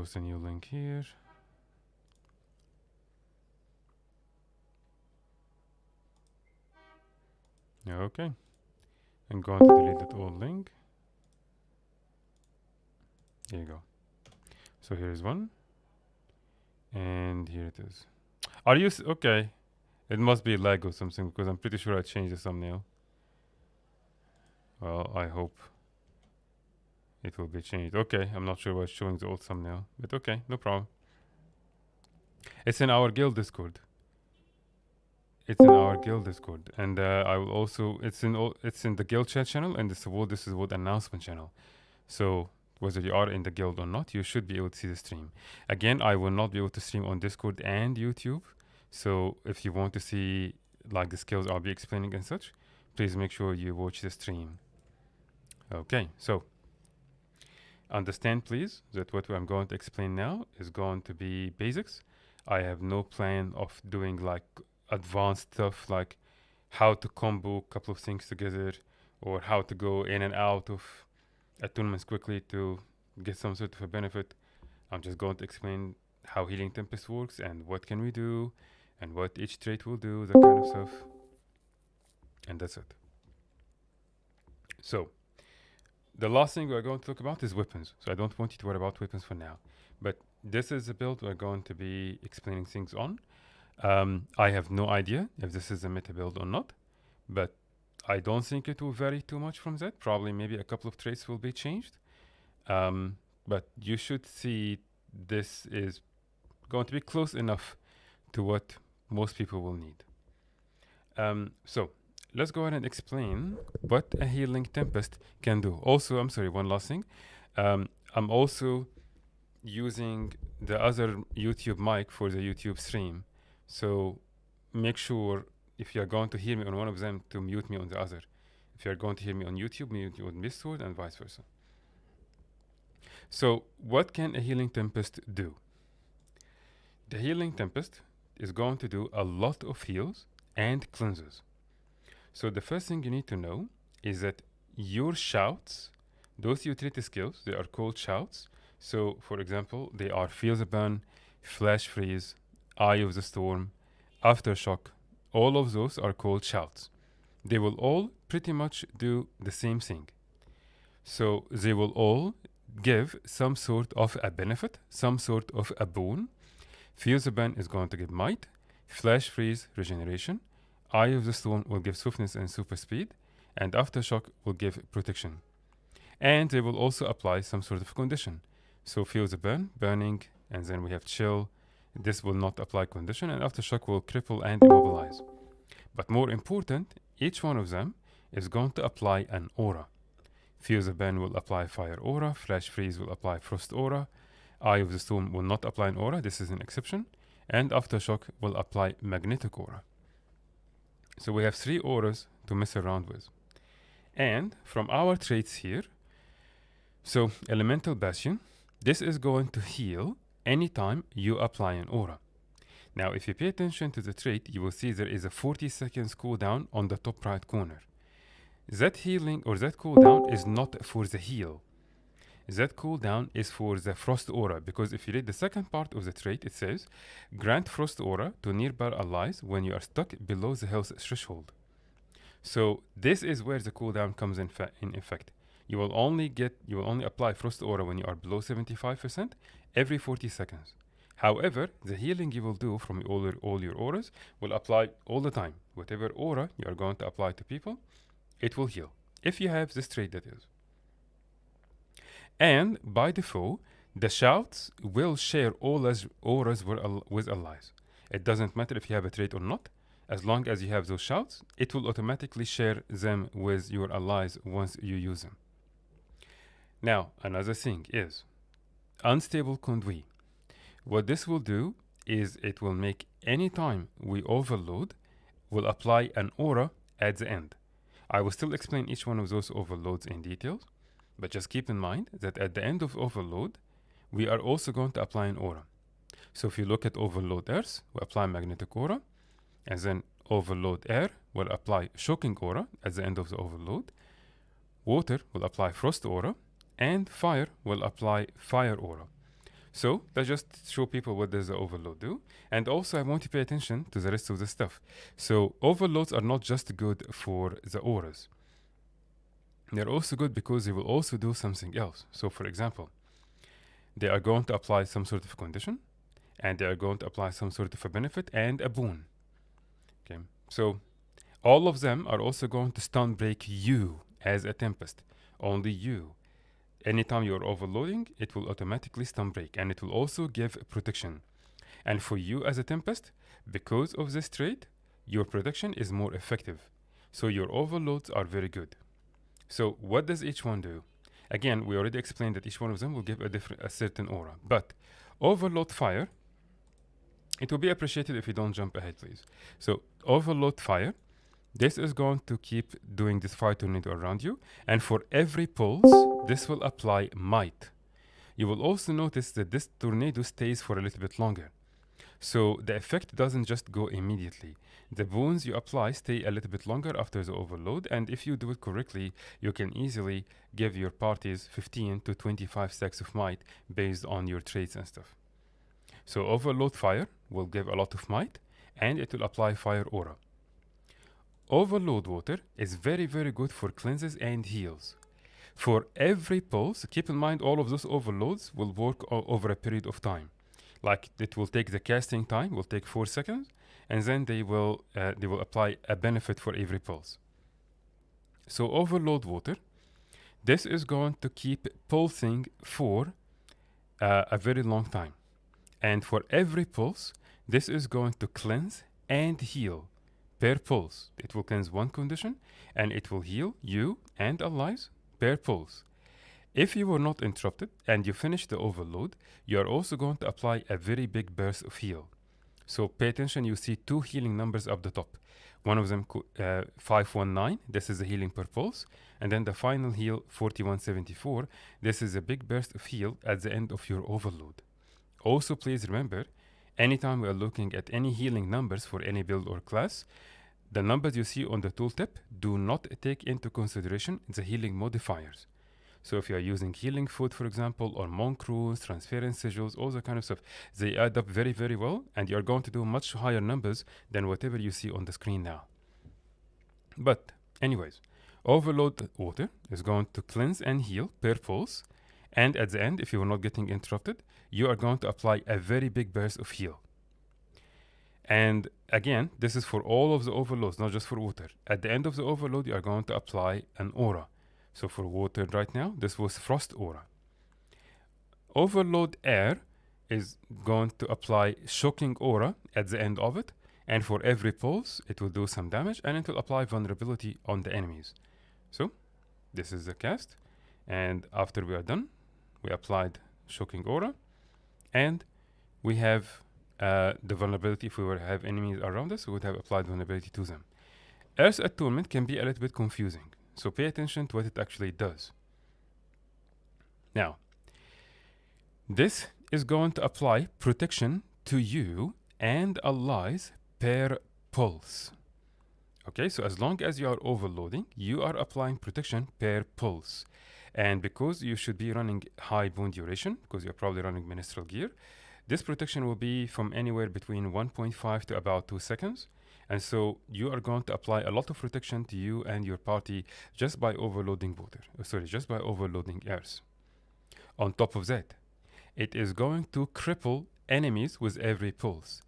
post a new link here. Okay. I'm going to delete that old link. There you go. So here's one. And here it is. Are you okay? It must be lag or something because I'm pretty sure I changed the thumbnail. Well, I hope it will be changed. Okay, I'm not sure why it's showing the old thumbnail, but okay, no problem. It's in our guild Discord. It's in our guild Discord, and I will also. It's in the guild chat channel, and this is what announcement channel. So whether you are in the guild or not, you should be able to see the stream. Again, I will not be able to stream on Discord and YouTube. So if you want to see like the skills I'll be explaining and such, please make sure you watch the stream. Okay, so understand please that what I'm going to explain now is going to be basics. I have no plan of doing like advanced stuff like how to combo a couple of things together or how to go in and out of attunements quickly to get some sort of a benefit. I'm just going to explain how Healing Tempest works and what can we do and what each trait will do, that kind of stuff. And that's it. So the last thing we're going to talk about is weapons. So I don't want you to worry about weapons for now. But this is the build we're going to be explaining things on. I have no idea if this is a meta build or not, but I don't think it will vary too much from that. Probably maybe a couple of traits will be changed. But you should see this is going to be close enough to what most people will need. So let's go ahead and explain what a Healing Tempest can do. Also, I'm sorry, one last thing. I'm also using the other YouTube mic for the YouTube stream. So make sure if you're going to hear me on one of them to mute me on the other. If you're going to hear me on YouTube, mute me on Discord and vice versa. So what can a Healing Tempest do? The Healing Tempest is going to do a lot of heals and cleanses. So the first thing you need to know is that your shouts, those utility skills, they are called shouts. So for example, they are Feel the Burn, Flash Freeze, Eye of the Storm, Aftershock. All of those are called shouts. They will all pretty much do the same thing. So they will all give some sort of a benefit, some sort of a boon. Feel the Burn is going to give might, Flash Freeze, regeneration, Eye of the Storm will give swiftness and super speed, and Aftershock will give protection. And they will also apply some sort of condition. So Feel the Burn, burning, and then we have chill. This will not apply condition, and Aftershock will cripple and immobilize. But more important, each one of them is going to apply an aura. Feel the Burn will apply fire aura, Flash Freeze will apply frost aura, Eye of the Storm will not apply an aura, this is an exception, and Aftershock will apply magnetic aura. So we have 3 auras to mess around with. And from our traits here, so Elemental Bastion, this is going to heal anytime you apply an aura. Now if you pay attention to the trait, you will see there is a 40 seconds cooldown on the top right corner. That healing or that cooldown is not for the heal. That cooldown is for the frost aura, because if you read the second part of the trait, it says grant frost aura to nearby allies when you are stuck below the health threshold. So this is where the cooldown comes in effect. You will only apply frost aura when you are below 75% every 40 seconds. However, the healing you will do from all your auras will apply all the time. Whatever aura you are going to apply to people, it will heal. If you have this trait, that is. And by default, the shouts will share auras with allies. It doesn't matter if you have a trait or not. As long as you have those shouts, it will automatically share them with your allies once you use them. Now, another thing is Unstable Conduit. What this will do is it will make any time we overload, will apply an aura at the end. I will still explain each one of those overloads in detail, but just keep in mind that at the end of overload, we are also going to apply an aura. So if you look at overload earth, we apply magnetic aura, and then overload air will apply shocking aura at the end of the overload. Water will apply frost aura, and fire will apply fire aura. So let's just show people what does the overload do. And also I want to pay attention to the rest of the stuff. So overloads are not just good for the auras. They're also good because they will also do something else. So for example, they are going to apply some sort of condition, and they are going to apply some sort of a benefit and a boon. Okay, so all of them are also going to stun break you as a Tempest. Only you. Anytime you're overloading, it will automatically stun break, and it will also give protection. And for you as a Tempest, because of this trait, your protection is more effective. So your overloads are very good. So what does each one do? Again, we already explained that each one of them will give a certain aura. But overload fire, it will be appreciated if you don't jump ahead, please. So overload fire, this is going to keep doing this fire tornado around you. And for every pulse, this will apply might. You will also notice that this tornado stays for a little bit longer. So the effect doesn't just go immediately. The boons you apply stay a little bit longer after the overload, and if you do it correctly, you can easily give your parties 15 to 25 stacks of might based on your traits and stuff. So overload fire will give a lot of might, and it will apply fire aura. Overload water is very, very good for cleanses and heals. For every pulse, keep in mind all of those overloads will work over a period of time. Like it will take the casting time, will take 4 seconds, and then they will apply a benefit for every pulse. So overload water, this is going to keep pulsing for a very long time. And for every pulse, this is going to cleanse and heal per pulse. It will cleanse one condition, and it will heal you and allies per pulse. If you were not interrupted and you finish the overload, you are also going to apply a very big burst of heal. So pay attention, you see 2 healing numbers up the top. One of them 519, this is the healing per pulse, and then the final heal 4174, this is a big burst of heal at the end of your overload. Also please remember, anytime we are looking at any healing numbers for any build or class, the numbers you see on the tooltip do not take into consideration the healing modifiers. So if you are using healing food, for example, or monk runes, transference sigils, all that kind of stuff, they add up very, very well, and you're going to do much higher numbers than whatever you see on the screen now. But anyways, overload water is going to cleanse and heal per pulse, and at the end, if you are not getting interrupted, you are going to apply a very big burst of heal. And again, this is for all of the overloads, not just for water. At the end of the overload, you are going to apply an aura. So for water right now, this was frost aura. Overload air is going to apply shocking aura at the end of it, and for every pulse, it will do some damage, and it will apply vulnerability on the enemies. So this is the cast, and after we are done, we applied shocking aura, and we have the vulnerability. If we were to have enemies around us, we would have applied vulnerability to them. Earth's Attunement can be a little bit confusing, so pay attention to what it actually does. Now, this is going to apply protection to you and allies per pulse. Okay, so as long as you are overloading, you are applying protection per pulse. And because you should be running high boon duration, because you're probably running ministerial gear, this protection will be from anywhere between 1.5 to about 2 seconds. And so you are going to apply a lot of protection to you and your party just by overloading water. Just by overloading earth. On top of that, it is going to cripple enemies with every pulse.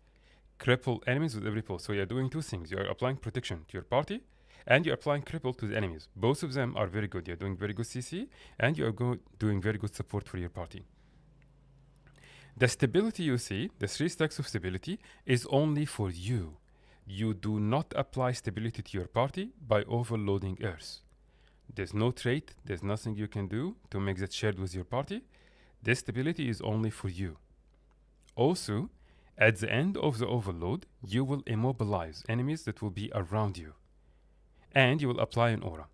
Cripple enemies with every pulse. So you're doing 2 things. You're applying protection to your party, and you're applying cripple to the enemies. Both of them are very good. You're doing very good CC, and you're doing very good support for your party. The stability you see, the 3 stacks of stability, is only for you. You do not apply stability to your party by overloading earth. There's no trait, there's nothing you can do to make that shared with your party. This stability is only for you. Also, at the end of the overload, you will immobilize enemies that will be around you. And you will apply an aura.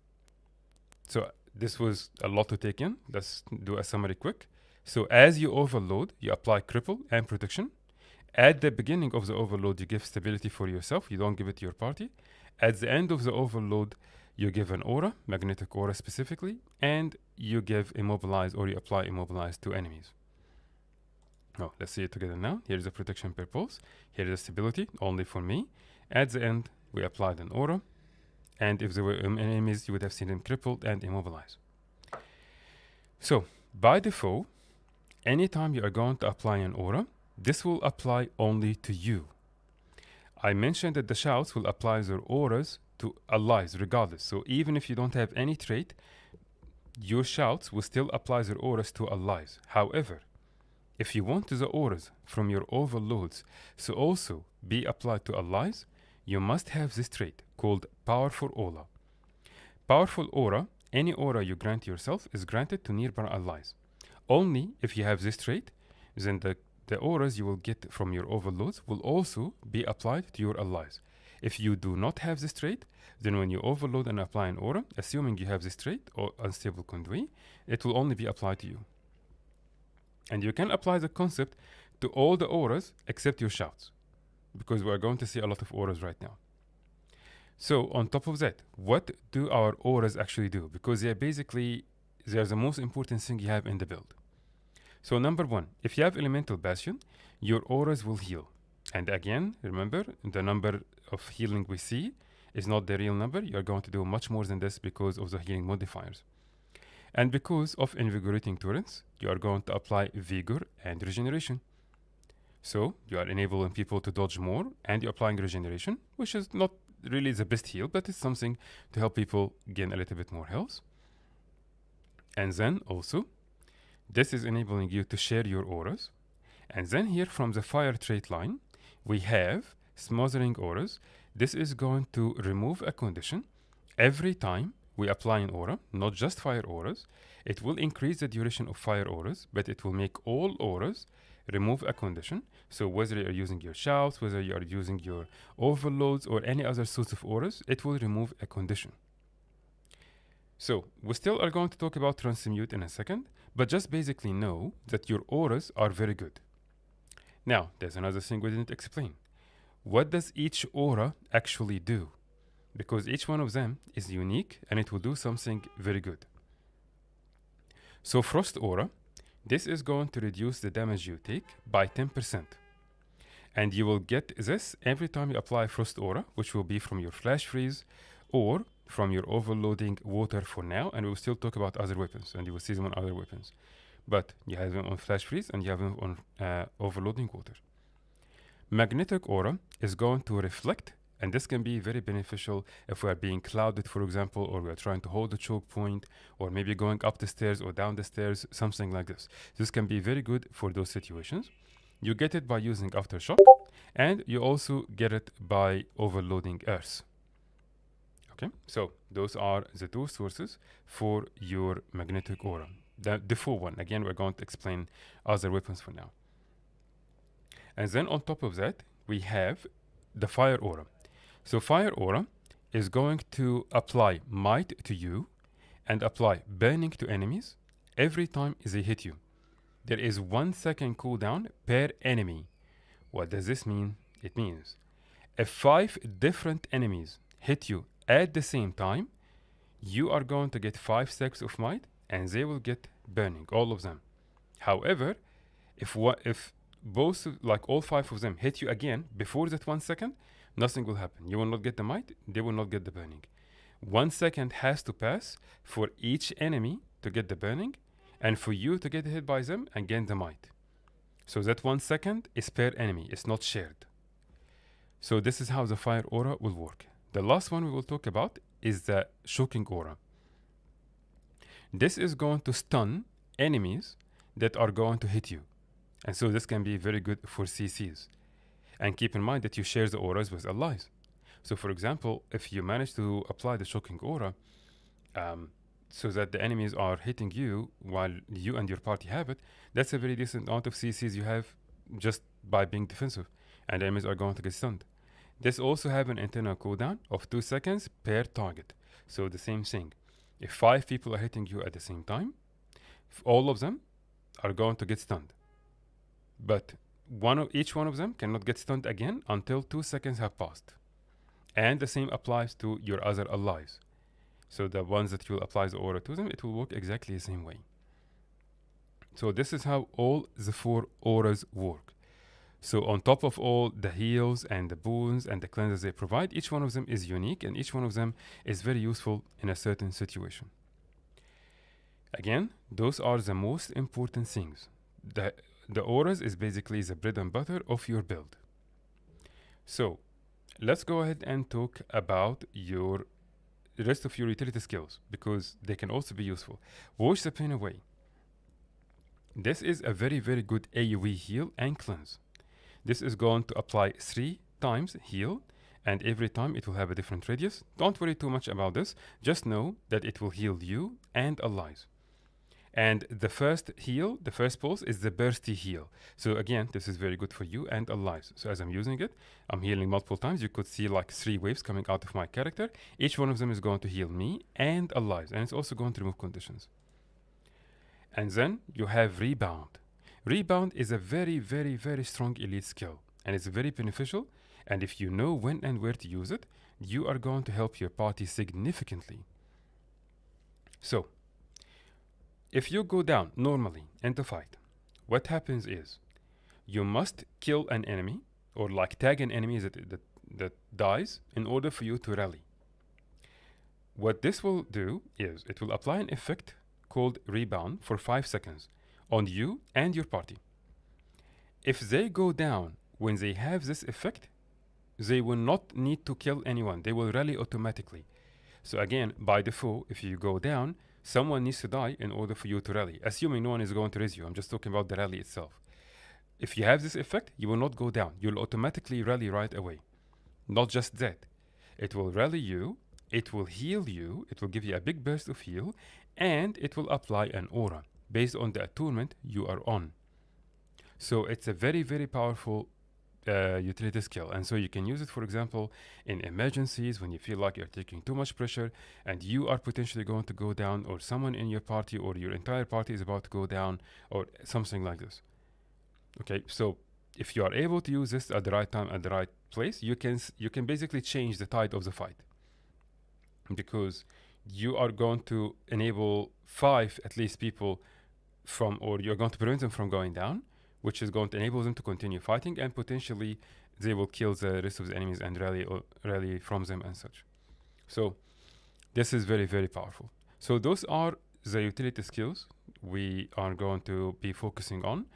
So this was a lot to take in. Let's do a summary quick. So as you overload, you apply cripple and protection. At the beginning of the overload, you give stability for yourself. You don't give it to your party. At the end of the overload, you give an aura, magnetic aura specifically, and you give immobilize, or you apply immobilize to enemies. Oh, let's see it together now. Here's the protection per pulse. Here is the stability, only for me. At the end, we applied an aura. And if there were enemies, you would have seen them crippled and immobilized. So, by default, anytime you are going to apply an aura, this will apply only to you. I mentioned that the shouts will apply their auras to allies regardless. So even if you don't have any trait, your shouts will still apply their auras to allies. However, if you want the auras from your overloads to also be applied to allies, you must have this trait called Powerful Aura. Powerful Aura, any aura you grant yourself, is granted to nearby allies. Only if you have this trait, then the auras you will get from your overloads will also be applied to your allies. If you do not have this trait, then when you overload and apply an aura, assuming you have this trait or unstable conduit, it will only be applied to you. And you can apply the concept to all the auras except your shouts, because we are going to see a lot of auras right now. So on top of that, what do our auras actually do? Because they're the most important thing you have in the build. So number one, if you have Elemental Bastion, your auras will heal. And again, remember, the number of healing we see is not the real number. You're going to do much more than this because of the healing modifiers. And because of Invigorating Torrents, you are going to apply Vigor and Regeneration. So you are enabling people to dodge more, and you're applying Regeneration, which is not really the best heal, but it's something to help people gain a little bit more health. And then also, this is enabling you to share your auras. And then here from the fire trait line, we have Smothering Auras. This is going to remove a condition every time we apply an aura, not just fire auras. It will increase the duration of fire auras, but it will make all auras remove a condition. So whether you are using your shouts, whether you are using your overloads or any other sorts of auras, it will remove a condition. So we still are going to talk about transmute in a second, but just basically know that your auras are very good. Now, there's another thing we didn't explain. What does each aura actually do? Because each one of them is unique and it will do something very good. So Frost Aura, this is going to reduce the damage you take by 10%. And you will get this every time you apply Frost Aura, which will be from your Flash Freeze or from your overloading water for now. And we will still talk about other weapons, and you will see them on other weapons. But you have them on Flash Freeze and you have them on overloading water. Magnetic Aura is going to reflect, and this can be very beneficial if we are being clouded, for example, or we are trying to hold a choke point, or maybe going up the stairs or down the stairs, something like this. This can be very good for those situations. You get it by using Aftershock, and you also get it by overloading Earth. Okay, so those are the two sources for your Magnetic Aura. The default one, again, we're going to explain other weapons for now. And then on top of that, we have the Fire Aura. So Fire Aura is going to apply Might to you and apply Burning to enemies every time they hit you. There is 1 second cooldown per enemy. What does this mean? It means if 5 different enemies hit you at the same time, you are going to get 5 stacks of Might and they will get Burning, all of them. However, if both, like all 5 of them, hit you again before that 1 second, nothing will happen. You will not get the Might, they will not get the Burning. 1 second has to pass for each enemy to get the Burning and for you to get hit by them and gain the Might. So that 1 second is per enemy, it's not shared. So this is how the Fire Aura will work. The last one we will talk about is the Shocking Aura. This is going to stun enemies that are going to hit you. And so this can be very good for CCs. And keep in mind that you share the auras with allies. So for example, if you manage to apply the Shocking Aura so that the enemies are hitting you while you and your party have it, that's a very decent amount of CCs you have just by being defensive. And the enemies are going to get stunned. This also have an internal cooldown of 2 seconds per target. So the same thing. If 5 people are hitting you at the same time, all of them are going to get stunned. But each one of them cannot get stunned again until 2 seconds have passed. And the same applies to your other allies. So the ones that you will apply the aura to them, it will work exactly the same way. So this is how all the 4 auras work. So on top of all the heals and the boons and the cleanses they provide, each one of them is unique and each one of them is very useful in a certain situation. Again, those are the most important things. The auras is basically the bread and butter of your build. So let's go ahead and talk about the rest of your utility skills because they can also be useful. Wash the pain away. This is a very, very good AoE heal and cleanse. This is going to apply 3 times heal, and every time it will have a different radius. Don't worry too much about this. Just know that it will heal you and allies. And the first heal, the first pulse, is the bursty heal. So again, this is very good for you and allies. So as I'm using it, I'm healing multiple times. You could see like 3 waves coming out of my character. Each one of them is going to heal me and allies. And it's also going to remove conditions. And then you have Rebound. Rebound is a very, very, very strong elite skill. And it's very beneficial. And if you know when and where to use it, you are going to help your party significantly. So, if you go down normally into fight, what happens is you must kill an enemy or like tag an enemy that dies in order for you to rally. What this will do is it will apply an effect called Rebound for 5 seconds on you and your party. If they go down when they have this effect, they will not need to kill anyone. They will rally automatically. So again, by default, if you go down, someone needs to die in order for you to rally, assuming no one is going to raise you. I'm just talking about the rally itself. If you have this effect, you will not go down. You'll automatically rally right away. Not just that. It will rally you, it will heal you, it will give you a big burst of heal, and it will apply an aura based on the attunement you are on. So it's a very, very powerful utility skill, and so you can use it, for example, in emergencies when you feel like you're taking too much pressure and you are potentially going to go down, or someone in your party or your entire party is about to go down, or something like this. Okay, so if you are able to use this at the right time at the right place, you can basically change the tide of the fight, because you are going to enable 5 at least people from, or you're going to prevent them from going down, which is going to enable them to continue fighting, and potentially they will kill the rest of the enemies and rally from them and such. So this is very, very powerful. So those are the utility skills we are going to be focusing on.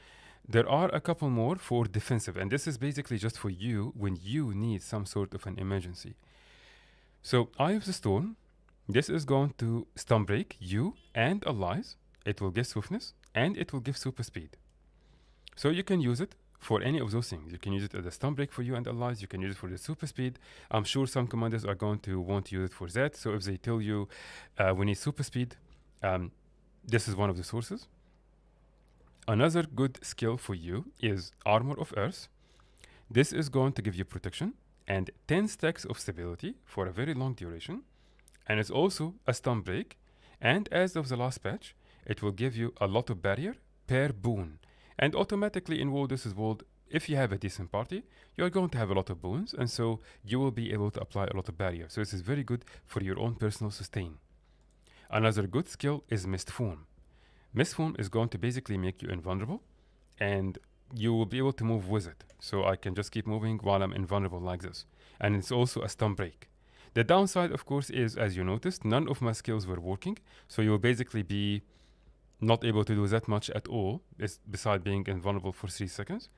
There are a couple more for defensive, and this is basically just for you when you need some sort of an emergency. So Eye of the Storm, this is going to stun break you and allies. It will give swiftness and it will give super speed. So you can use it for any of those things. You can use it as a stun break for you and allies. You can use it for the super speed. I'm sure some commanders are going to want to use it for that. So if they tell you we need super speed, this is one of the sources. Another good skill for you is Armor of Earth. This is going to give you protection and 10 stacks of stability for a very long duration. And it's also a stun break. And as of the last patch, it will give you a lot of barrier per boon. And automatically in WoW, this is WoW, if you have a decent party, you're going to have a lot of boons, and so you will be able to apply a lot of barrier. So this is very good for your own personal sustain. Another good skill is Mist Form. Mist Form is going to basically make you invulnerable, and you will be able to move with it. So I can just keep moving while I'm invulnerable like this. And it's also a stun break. The downside, of course, is, as you noticed, none of my skills were working. So you'll basically be not able to do that much at all, beside being invulnerable for 3 seconds.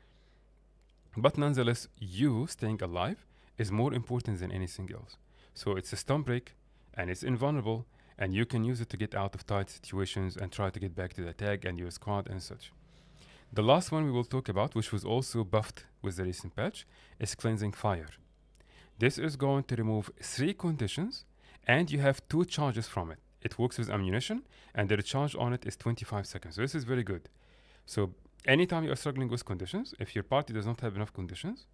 But nonetheless, you staying alive is more important than anything else. So it's a stun break, and it's invulnerable, and you can use it to get out of tight situations and try to get back to the tag and your squad and such. The last one we will talk about, which was also buffed with the recent patch, is Cleansing Fire. This is going to remove 3 conditions, and you have 2 charges from it. It works with ammunition, and the recharge on it is 25 seconds. So this is very good. So anytime you are struggling with conditions, if your party does not have enough conditions,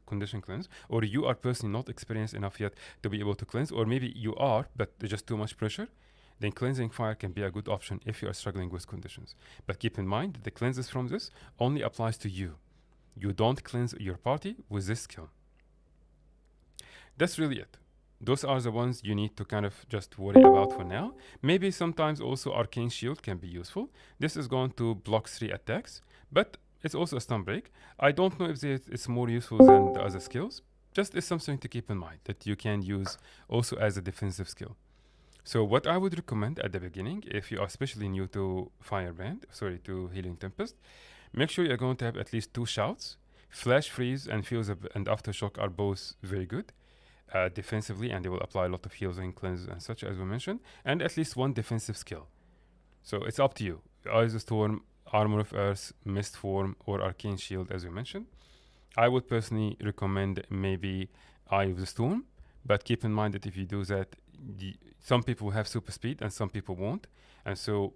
condition cleanse, or you are personally not experienced enough yet to be able to cleanse, or maybe you are, but there's just too much pressure, then Cleansing Fire can be a good option if you are struggling with conditions. But keep in mind that the cleanses from this only applies to you. You don't cleanse your party with this skill. That's really it. those are the ones you need to kind of just worry about for now. Maybe sometimes also Arcane Shield can be useful. This is going to block 3 attacks, but it's also a stun break. I don't know if it's more useful than the other skills. Just is something to keep in mind that you can use also as a defensive skill. So what I would recommend at the beginning, if you are especially new to to Healing Tempest, make sure you're going to have at least 2 shouts. Flash Freeze and and Aftershock are both very good defensively, and they will apply a lot of heals and cleanse and such, as we mentioned, and at least 1 defensive skill. So it's up to you. Eyes of Storm, Armor of Earth, Mist Form, or Arcane Shield, as we mentioned. I would personally recommend maybe Eye of the Storm, but keep in mind that if you do that, some people have super speed and some people won't, and so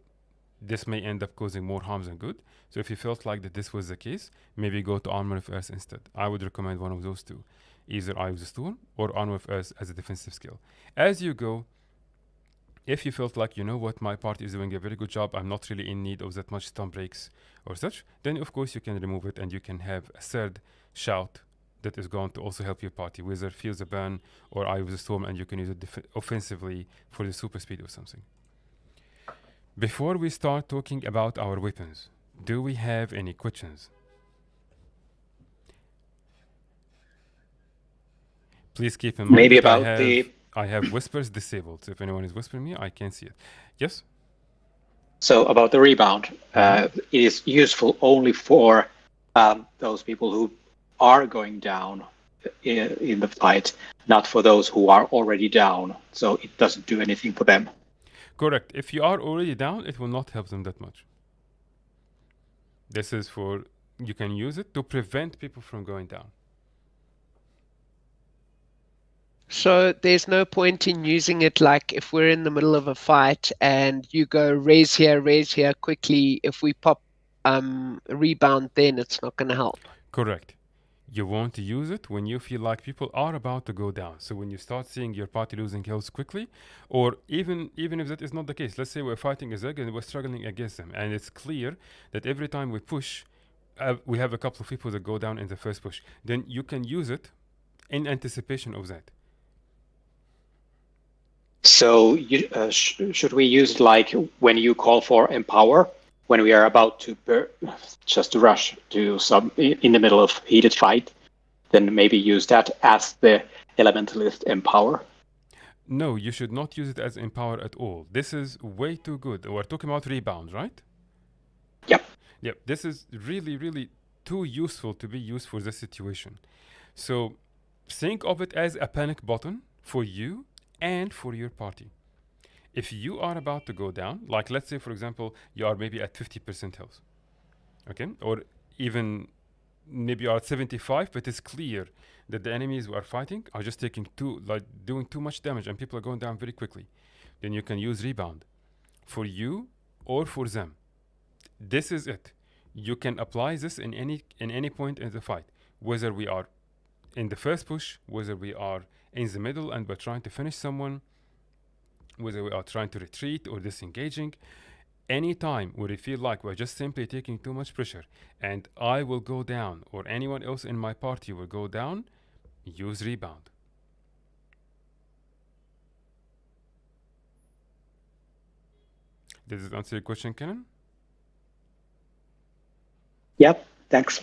this may end up causing more harm than good. So if you felt like that this was the case, maybe go to Armor of Earth instead. I would recommend one of those two, either Eye of the Storm or Armor of Earth as a defensive skill. As you go, if you felt like, you know what, my party is doing a very good job, I'm not really in need of that much stun breaks or such, then of course you can remove it and you can have a third shout that is going to also help your party, whether Feel the Burn or Eye of the Storm, and you can use it offensively for the super speed or something. Before we start talking about our weapons, do we have any questions? Please keep in mind Maybe that about I have whispers disabled, so if anyone is whispering me, I can't see it. Yes? So about the rebound, it is useful only for those people who are going down in the fight, not for those who are already down. So it doesn't do anything for them. Correct. If you are already down, it will not help them that much. This is for, you can use it to prevent people from going down. So there's no point in using it like if we're in the middle of a fight and you go raise here quickly. If we pop rebound, then it's not going to help. Correct. You want to use it when you feel like people are about to go down. So when you start seeing your party losing health quickly, or even if that is not the case, let's say we're fighting a Zeg and we're struggling against them, and it's clear that every time we push, we have a couple of people that go down in the first push, then you can use it in anticipation of that. So should we use it like when you call for Empower, when we are about to just rush to some in the middle of heated fight, then maybe use that as the Elementalist Empower? No, you should not use it as Empower at all. This is way too good. We're talking about rebound, right? Yep. Yep. This is really, really too useful to be used for this situation. So think of it as a panic button for you and for your party. If you are about to go down, like let's say for example, you are maybe at 50% health, okay? Or even maybe you are at 75, but it's clear that the enemies we are fighting are just doing too much damage and people are going down very quickly. Then you can use rebound for you or for them. This is it. You can apply this in any point in the fight, whether we are in the first push, whether we are in the middle and we're trying to finish someone, whether we are trying to retreat or disengaging. Anytime where we feel like we're just simply taking too much pressure and I will go down or anyone else in my party will go down, use rebound. Does it answer your question, Kenan? Yep, thanks.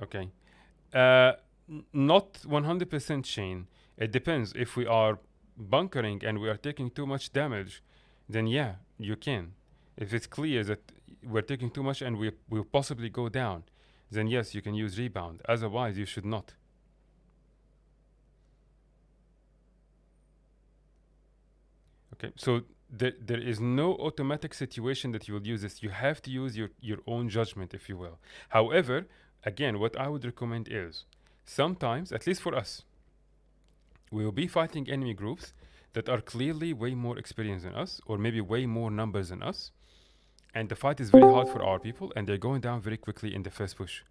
Okay. Not 100% Shane. It depends. If we are bunkering and we are taking too much damage, then yeah, you can. If it's clear that we're taking too much and we will possibly go down, then yes, you can use rebound. Otherwise, you should not. Okay, so there is no automatic situation that you will use this. You have to use your own judgment, if you will. However, again, what I would recommend is sometimes, at least for us, we will be fighting enemy groups that are clearly way more experienced than us, or maybe way more numbers than us. And the fight is very hard for our people, and they're going down very quickly in the first push.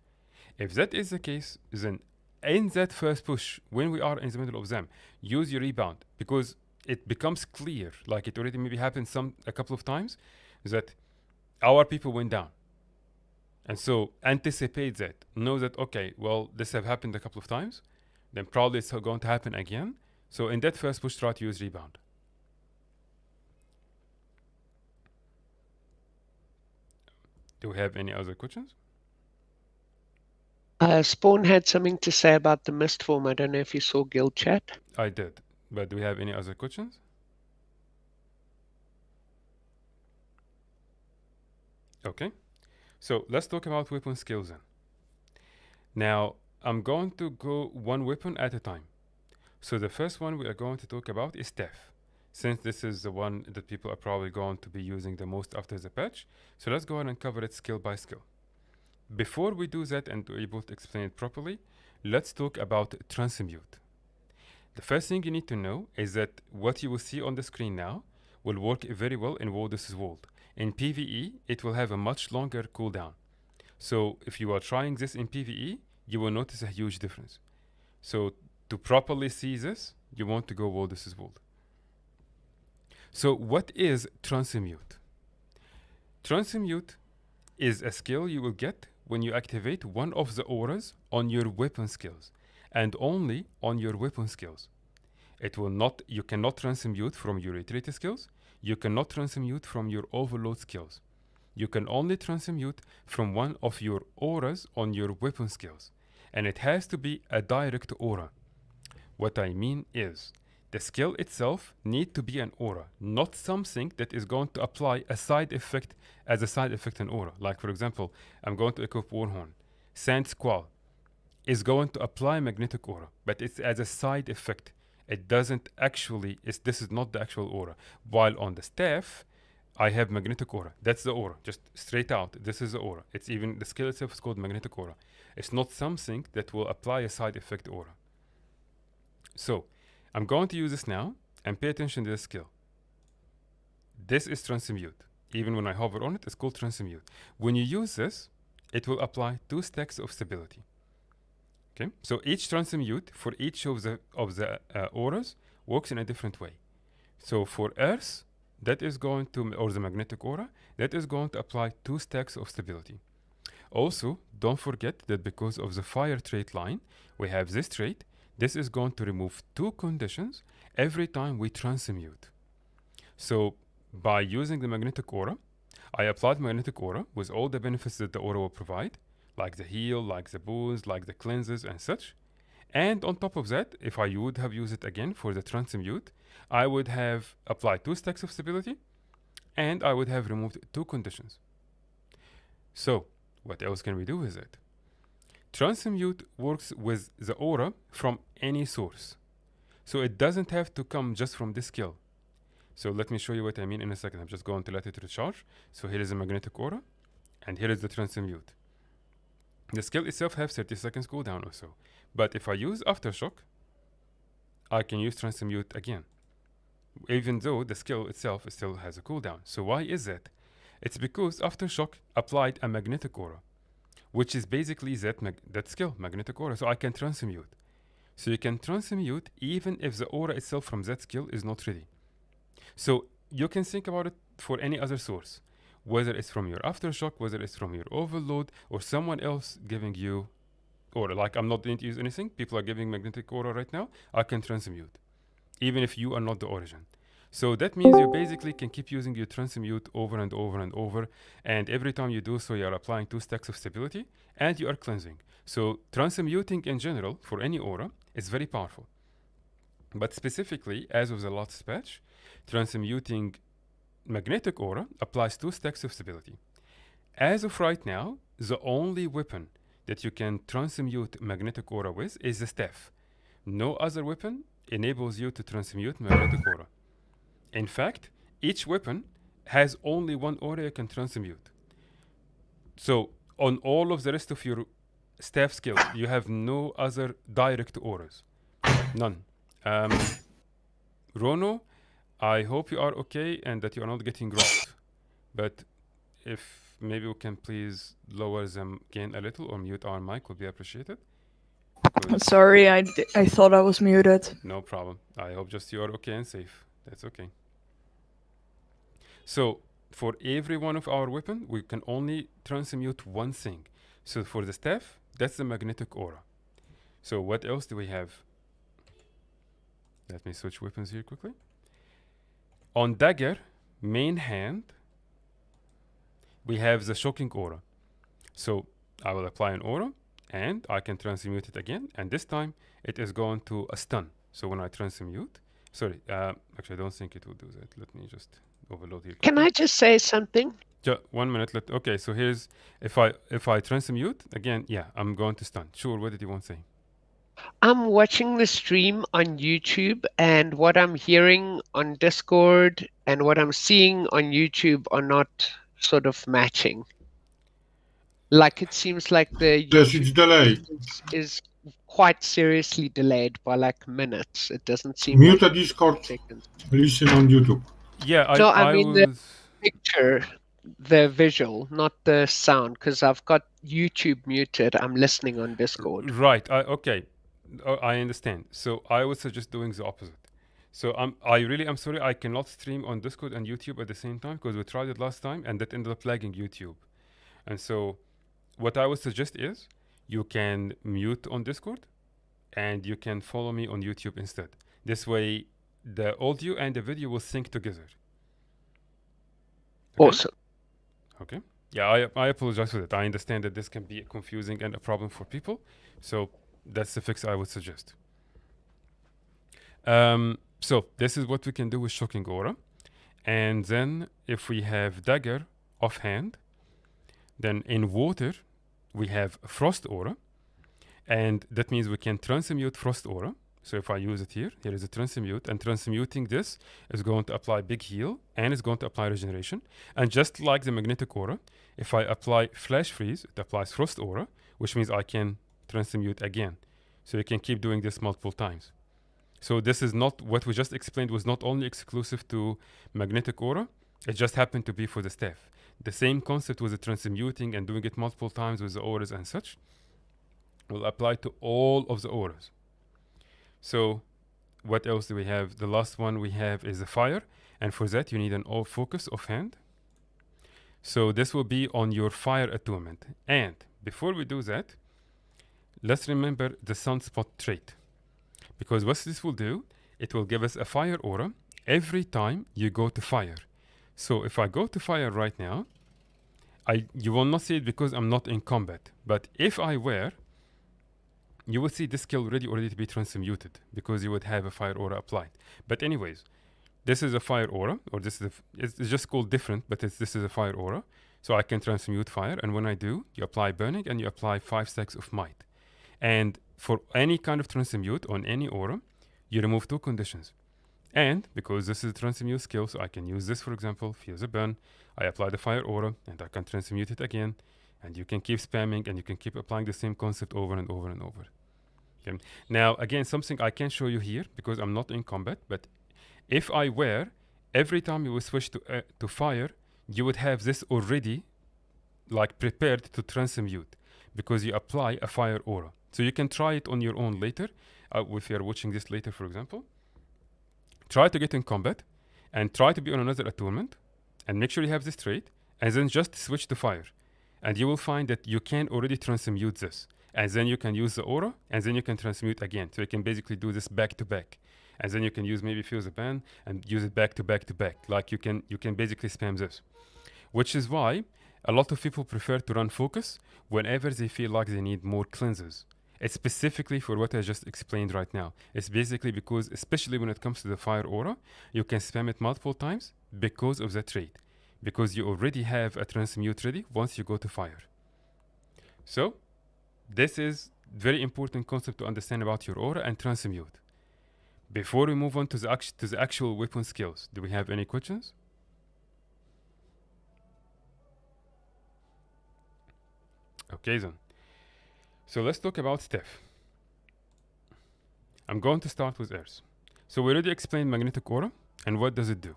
If that is the case, then in that first push, when we are in the middle of them, use your rebound, because it becomes clear, like it already maybe happened a couple of times, that our people went down. And so anticipate that. Know that, okay, well, this have happened a couple of times, then probably it's going to happen again. So in that first push, try to use rebound. Do we have any other questions? Spawn had something to say about the mist form. I don't know if you saw guild chat. I did, but do we have any other questions? Okay, so let's talk about weapon skills then. Now, I'm going to go one weapon at a time. So the first one we are going to talk about is staff, since this is the one that people are probably going to be using the most after the patch. So let's go ahead and cover it skill by skill. Before we do that and be able to explain it properly, let's talk about transmute. The first thing you need to know is that what you will see on the screen now will work very well in World vs. World. In PvE, it will have a much longer cooldown. So if you are trying this in PvE, you will notice a huge difference. So to properly see this, you want to go World vs. World. So what is transmute? Transmute is a skill you will get when you activate one of the auras on your weapon skills, and only on your weapon skills. It will not, you cannot transmute from your utility skills, you cannot transmute from your overload skills. You can only transmute from one of your auras on your weapon skills, and it has to be a direct aura. What I mean is, the skill itself needs to be an aura, not something that is going to apply a side effect as a side effect in aura. Like for example, I'm going to equip Warhorn. Sand Squall is going to apply magnetic aura, but it's as a side effect. It doesn't actually, this is not the actual aura. While on the staff, I have magnetic aura. That's the aura, just straight out. This is the aura. It's even, the skill itself is called magnetic aura. It's not something that will apply a side effect aura. So, I'm going to use this now, and pay attention to this skill. This is transmute. Even when I hover on it, it's called transmute. When you use this, it will apply 2 stacks of stability. Okay, so each transmute for each of the auras works in a different way. So for Earth, that is going to, or the magnetic aura, that is going to apply 2 stacks of stability. Also, don't forget that because of the fire trait line, we have this trait. This is going to remove 2 conditions every time we transmute. So by using the magnetic aura, I applied magnetic aura with all the benefits that the aura will provide, like the heal, like the boost, like the cleanses and such. And on top of that, if I would have used it again for the transmute, I would have applied 2 stacks of stability, and I would have removed 2 conditions. So what else can we do with it? Transmute works with the aura from any source. So it doesn't have to come just from this skill. So let me show you what I mean in a second. I'm just going to let it recharge. So here is a magnetic aura, and here is the transmute. The skill itself has 30 seconds cooldown or so. But if I use Aftershock, I can use transmute again, even though the skill itself still has a cooldown. So why is that? It's because Aftershock applied a magnetic aura, which is basically that skill, magnetic aura. So I can transmute. So you can transmute even if the aura itself from that skill is not ready. So you can think about it for any other source, whether it's from your Aftershock, whether it's from your overload, or someone else giving you aura. Like I'm not going to use anything. People are giving magnetic aura right now. I can transmute, even if you are not the origin. So that means you basically can keep using your transmute over and over and over, and every time you do so, you are applying 2 stacks of stability, and you are cleansing. So transmuting in general, for any aura, is very powerful. But specifically, as of the last patch, transmuting magnetic aura applies 2 stacks of stability. As of right now, the only weapon that you can transmute magnetic aura with is the staff. No other weapon enables you to transmute magnetic aura. In fact, each weapon has only one aura you can transmute. So on all of the rest of your staff skills, you have no other direct auras. None. Rono, I hope you are okay and that you are not getting robbed. But if maybe we can please lower them gain a little or mute our mic, would be appreciated. Sorry, I thought I was muted. No problem. I hope just you are okay and safe. That's okay. So for every one of our weapon, we can only transmute one thing. So for the staff, that's the magnetic aura. So what else do we have? Let me switch weapons here quickly. On Dagger, main hand, we have the shocking aura. So I will apply an aura, and I can transmute it again, and this time it is going to a stun. So when I transmute, sorry, actually I don't think it will do that. Let me just overload here. Can I just say something? 1 minute. Okay, so here's, if I transmute again, yeah, I'm going to stun. Sure, what did you want to say? I'm watching the stream on YouTube, and what I'm hearing on Discord and what I'm seeing on YouTube are not sort of matching. Like it seems like the Yes, it's delayed. is quite seriously delayed by like minutes. It doesn't seem Mute like the Discord. seconds. Listen on YouTube. Yeah, I mean the was... picture, the visual, not the sound, because I've got YouTube muted. I'm listening on Discord. Right. Okay. I understand. So I would suggest doing the opposite. So I'm sorry, I cannot stream on Discord and YouTube at the same time because we tried it last time and that ended up lagging YouTube. And so what I would suggest is you can mute on Discord and you can follow me on YouTube instead. This way the audio and the video will sync together. Okay? Awesome. Okay. Yeah, I apologize for that. I understand that this can be confusing and a problem for people. So that's the fix I would suggest. So this is what we can do with Shocking Aura. And then if we have Dagger offhand, then in water we have Frost Aura. And that means we can transmute Frost Aura. So if I use it here is a transmute, and transmuting this is going to apply big heal and it's going to apply regeneration. And just like the magnetic aura, if I apply flash freeze, it applies Frost Aura, which means I can transmute again. So you can keep doing this multiple times. So this is not, what we just explained was not only exclusive to magnetic aura, it just happened to be for the staff. The same concept with the transmuting and doing it multiple times with the auras and such will apply to all of the auras. So what else do we have? The last one we have is the fire, and for that you need an all focus offhand. So this will be on your fire attunement. And before we do that, let's remember the sunspot trait. Because what this will do, it will give us a fire aura every time you go to fire. So if I go to fire right now, you will not see it because I'm not in combat. But if I were, you would see this skill ready already to be transmuted because you would have a fire aura applied. But anyways, this is a fire aura, or this is it's just called different, but this is a fire aura. So I can transmute fire, and when I do, you apply burning and you apply 5 stacks of might. And for any kind of transmute on any aura, you remove 2 conditions. And because this is a transmute skill, so I can use this, for example, feel the burn, I apply the fire aura, and I can transmute it again. And you can keep spamming, and you can keep applying the same concept over and over and over. Okay. Now, again, something I can show you here, because I'm not in combat, but if I were, every time you would switch to fire, you would have this already, like, prepared to transmute, because you apply a fire aura. So you can try it on your own later, if you're watching this later, for example. Try to get in combat, and try to be on another attunement, and make sure you have this trait, and then just switch to fire. And you will find that you can already transmute this. And then you can use the aura, and then you can transmute again. So you can basically do this back to back. And then you can use maybe Feel the Ban and use it back to back to back. Like you can basically spam this. Which is why a lot of people prefer to run focus whenever they feel like they need more cleanses. It's specifically for what I just explained right now. It's basically because, especially when it comes to the fire aura, you can spam it multiple times because of that trait. Because you already have a transmute ready once you go to fire. So, this is very important concept to understand about your aura and transmute. Before we move on to the actual weapon skills, do we have any questions? Okay then. So let's talk about Steph. I'm going to start with Earth. So we already explained magnetic aura and what does it do.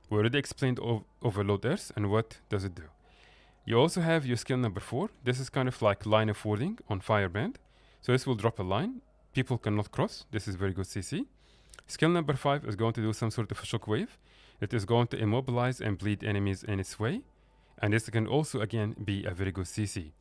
We already explained overload Earth and what does it do. You also have your skill number 4. This is kind of like line of wording on Fireband. So this will drop a line. People cannot cross. This is very good CC. Skill number 5 is going to do some sort of a shockwave. It is going to immobilize and bleed enemies in its way. And this can also, again, be a very good CC.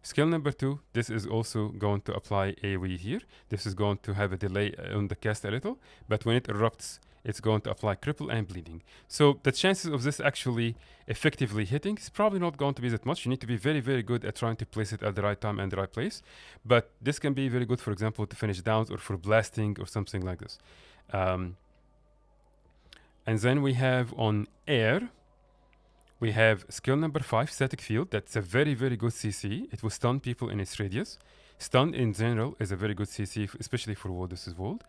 Skill number 2, this is also going to apply AoE here. This is going to have a delay on the cast a little, but when it erupts, it's going to apply cripple and bleeding. So the chances of this actually effectively hitting is probably not going to be that much. You need to be very, very good at trying to place it at the right time and the right place. But this can be very good, for example, to finish downs or for blasting or something like this. And then we have on air, we have skill number 5, static field. That's a very, very good CC. It will stun people in its radius. Stun in general is a very good CC, especially for Wardus' Vault.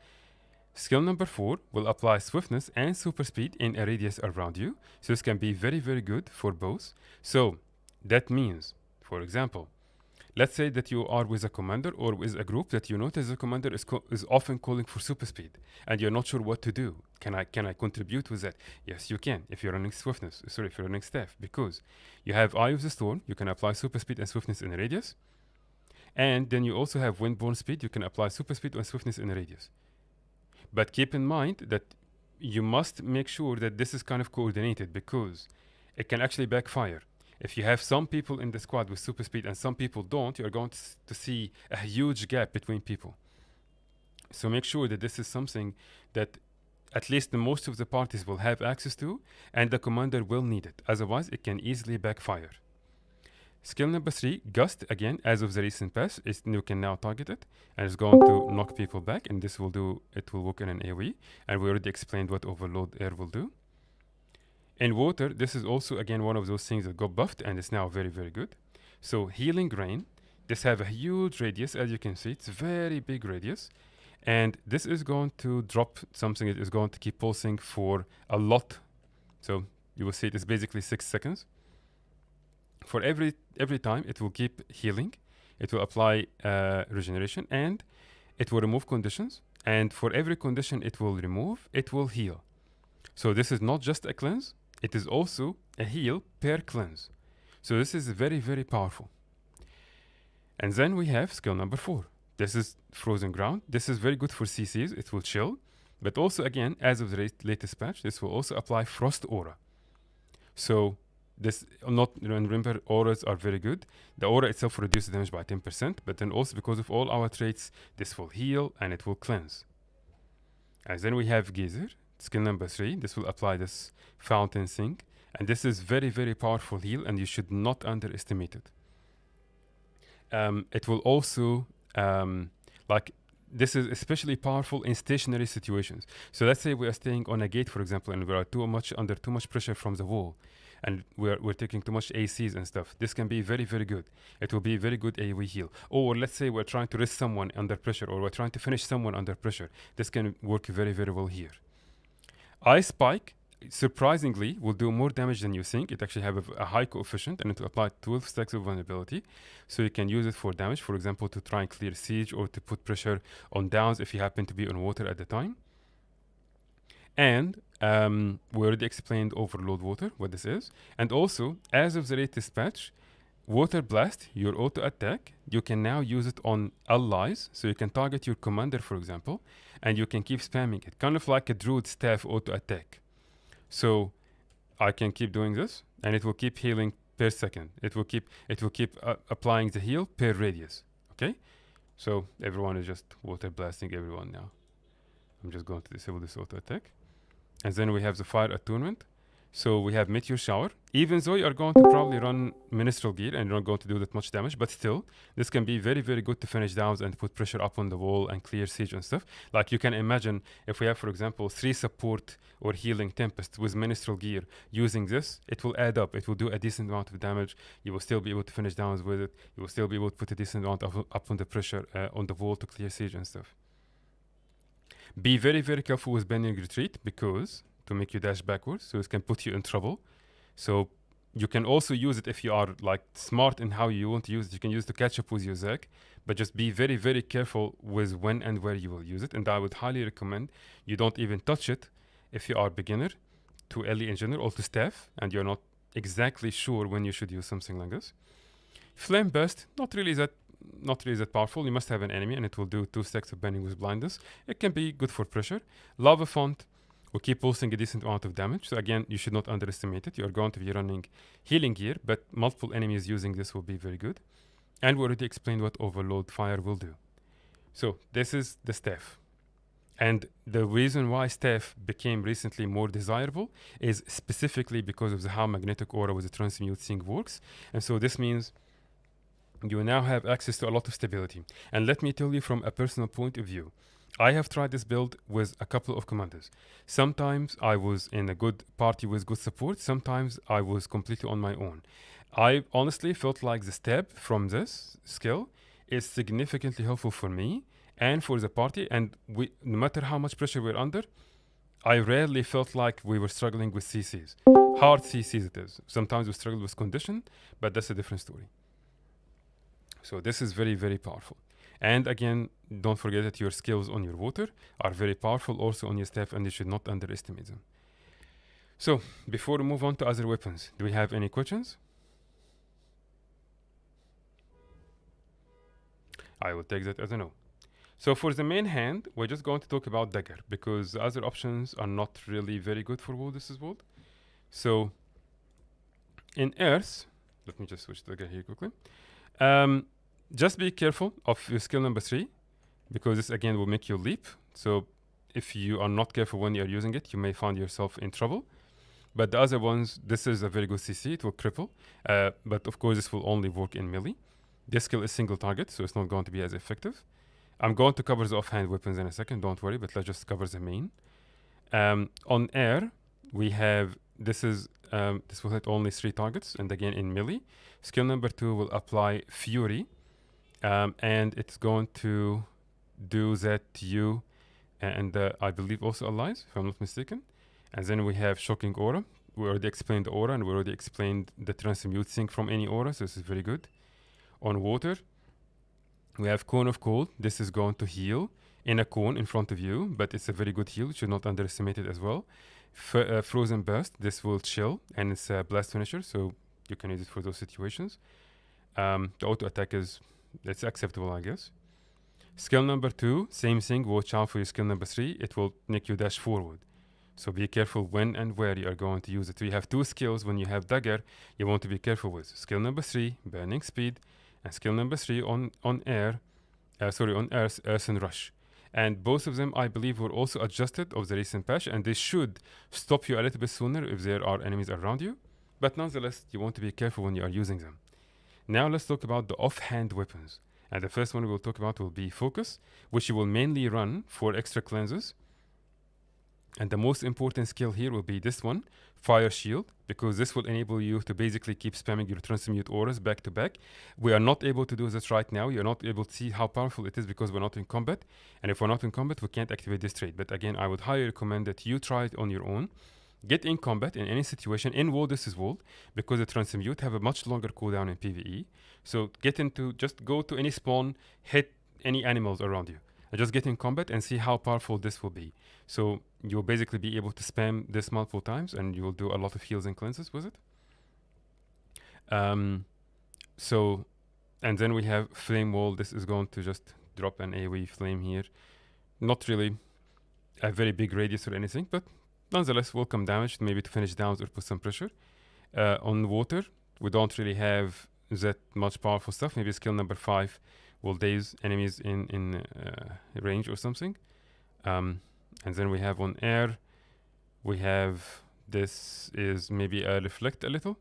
Skill number 4 will apply swiftness and super speed in a radius around you. So this can be very, very good for both. So that means, for example, let's say that you are with a commander or with a group that you notice the commander is often calling for super speed and you're not sure what to do. Can I contribute with that? Yes, you can if you're running swiftness. Sorry, if you're running staff, because you have Eye of the Storm, you can apply super speed and swiftness in a radius. And then you also have Windborne speed, you can apply super speed and swiftness in a radius. But keep in mind that you must make sure that this is kind of coordinated because it can actually backfire. If you have some people in the squad with super speed and some people don't, you're going to see a huge gap between people. So make sure that this is something that at least the most of the parties will have access to and the commander will need it. Otherwise, it can easily backfire. Skill number 3, Gust, again, as of the recent patch, you can now target it and it's going to knock people back, and this will work in an AoE, and we already explained what Overload Air will do. In water, this is also again one of those things that got buffed and it's now very, very good. So Healing Rain, this have a huge radius, as you can see, it's a very big radius. And this is going to drop something that is going to keep pulsing for a lot. So you will see it is basically 6 seconds. For every time, it will keep healing. It will apply regeneration and it will remove conditions. And for every condition it will remove, it will heal. So this is not just a cleanse, it is also a heal per cleanse. So this is very, very powerful. And then we have skill number 4. This is Frozen Ground. This is very good for CCs, it will chill. But also again, as of the latest patch, this will also apply Frost Aura. So this, remember, auras are very good. The aura itself reduces damage by 10%, but then also because of all our traits, this will heal and it will cleanse. And then we have Geyser. Skill number 3, this will apply this fountain thing, and this is very, very powerful heal, and you should not underestimate it. It will also this is especially powerful in stationary situations. So let's say we are staying on a gate, for example, and we are under too much pressure from the wall, and we're taking too much ACs and stuff. This can be very, very good. It will be very good AoE heal. Or let's say we're trying to rest someone under pressure, or we're trying to finish someone under pressure. This can work very, very well here. Ice Spike, surprisingly, will do more damage than you think. It actually have a high coefficient, and it will apply 12 stacks of vulnerability. So you can use it for damage, for example, to try and clear siege or to put pressure on downs if you happen to be on water at the time. And we already explained Overload Water, what this is. And also, as of the latest patch, Water Blast, your auto attack, you can now use it on allies. So you can target your commander, for example, and you can keep spamming it, kind of like a Druid staff auto attack. So I can keep doing this, and it will keep healing per second. It will keep applying the heal per radius. Okay, so everyone is just water blasting everyone now. I'm just going to disable this auto attack, and then we have the Fire Attunement. So we have Meteor Shower. Even though you are going to probably run Ministral Gear and you're not going to do that much damage, but still, this can be very, very good to finish downs and put pressure up on the wall and clear siege and stuff. Like you can imagine if we have, for example, 3 support or healing Tempest with Ministral Gear using this, it will add up. It will do a decent amount of damage. You will still be able to finish downs with it. You will still be able to put a decent amount up on the pressure on the wall to clear siege and stuff. Be very, very careful with Bending Retreat because to make you dash backwards, so it can put you in trouble. So you can also use it if you are like smart in how you want to use it. You can use it to catch up with your Zek, but just be very, very careful with when and where you will use it. And I would highly recommend you don't even touch it if you are beginner to early engineer or to staff, and you're not exactly sure when you should use something like this. Flame Burst, not really that powerful. You must have an enemy, and it will do 2 stacks of bending with blindness. It can be good for pressure. Lava Font will keep pulsing a decent amount of damage. So again, you should not underestimate it. You are going to be running healing gear, but multiple enemies using this will be very good. And we already explained what overload fire will do. So this is the staff. And the reason why staff became recently more desirable is specifically because of how magnetic aura with the transmuting works. And so this means you now have access to a lot of stability. And let me tell you from a personal point of view, I have tried this build with a couple of commanders. Sometimes I was in a good party with good support. Sometimes I was completely on my own. I honestly felt like the step from this skill is significantly helpful for me and for the party. And no matter how much pressure we're under, I rarely felt like we were struggling with CCs. Hard CCs it is. Sometimes we struggle with condition, but that's a different story. So this is very, very powerful. And again, don't forget that your skills on your water are very powerful also on your staff, and you should not underestimate them. So before we move on to other weapons, do we have any questions? I will take that as a no. So for the main hand, we're just going to talk about Dagger because the other options are not really very good for this world. So in Earth, let me just switch to Dagger here quickly. Just be careful of your skill number 3 because this again will make you leap. So if you are not careful when you are using it, you may find yourself in trouble. But the other ones, this is a very good CC, it will cripple. But of course this will only work in melee. This skill is single target, so it's not going to be as effective. I'm going to cover the offhand weapons in a second, don't worry, but let's just cover the main. On air, we have, this will hit only 3 targets, and again in melee. Skill number 2 will apply Fury, and it's going to do that to you, and I believe also allies, if I'm not mistaken. And then we have Shocking Aura. We already explained the aura, and we already explained the transmuting from any aura, so this is very good. On water, we have Cone of Cold. This is going to heal in a cone in front of you, but it's a very good heal. You should not underestimate it as well. Frozen Burst, this will chill, and it's a blast finisher, so you can use it for those situations. The auto attack it's acceptable, I guess. Skill number 2, same thing. Watch out for your skill number 3. It will make you dash forward. So be careful when and where you are going to use it. So you have 2 skills when you have Dagger you want to be careful with. Skill number 3, Burning Speed, and skill number 3 on Earth, Earth and Rush. And both of them, I believe, were also adjusted of the recent patch, and they should stop you a little bit sooner if there are enemies around you. But nonetheless, you want to be careful when you are using them. Now let's talk about the offhand weapons. And the first one we will talk about will be Focus, which you will mainly run for extra cleanses. And the most important skill here will be this one, Fire Shield, because this will enable you to basically keep spamming your transmute auras back to back. We are not able to do this right now. You're not able to see how powerful it is because we're not in combat. And if we're not in combat, we can't activate this trait. But again, I would highly recommend that you try it on your own. Get in combat in any situation. In WoW, this is WoW, because the transmute have a much longer cooldown in PvE. So just go to any spawn, hit any animals around you. And just get in combat and see how powerful this will be. So you'll basically be able to spam this multiple times, and you will do a lot of heals and cleanses with it. And then we have Flame Wall. This is going to just drop an AoE flame here. Not really a very big radius or anything, but nonetheless, welcome damage, maybe to finish downs or put some pressure. On water, we don't really have that much powerful stuff. Maybe skill number 5 will daze enemies in range or something. And then we have on air, we have this is maybe a reflect a little.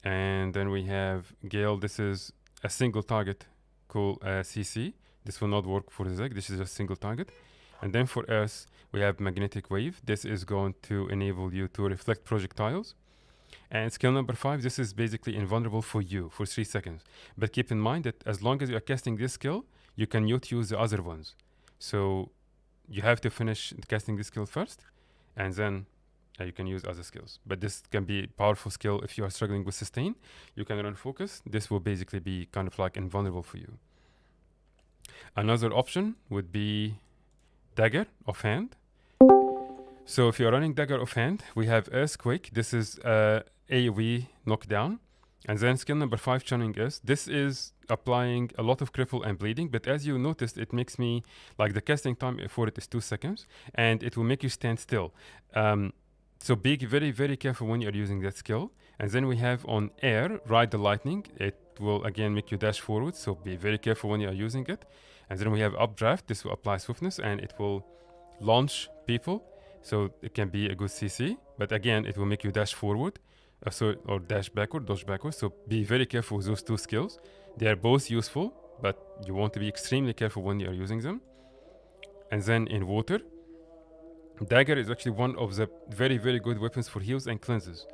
And then we have Gale. This is a single target called CC. This will not work for the Zeg. This is just single target. And then for Earth, we have Magnetic Wave. This is going to enable you to reflect projectiles. And skill number 5, this is basically invulnerable for you for 3 seconds. But keep in mind that as long as you are casting this skill, you can not use the other ones. So you have to finish casting this skill first, and then you can use other skills. But this can be a powerful skill if you are struggling with sustain. You can run Focus. This will basically be kind of like invulnerable for you. Another option would be Dagger offhand. So if you're running Dagger offhand, we have Earthquake. This is AoE knockdown. And then skill number 5, Chunning Earth. This is applying a lot of cripple and bleeding, but as you noticed, it makes me, like the casting time for it is 2 seconds, and it will make you stand still. So be very, very careful when you're using that skill. And then we have on air, Ride the Lightning. It will again make you dash forward, so be very careful when you are using it. And then we have updraft. This will apply swiftness and it will launch people, so it can be a good CC, but again it will make you dash forward, or dash backward, dodge backwards. So be very careful with those two skills. They are both useful, but you want to be extremely careful when you are using them. And then in water, Dagger is actually one of the very, very good weapons for heals and cleanses.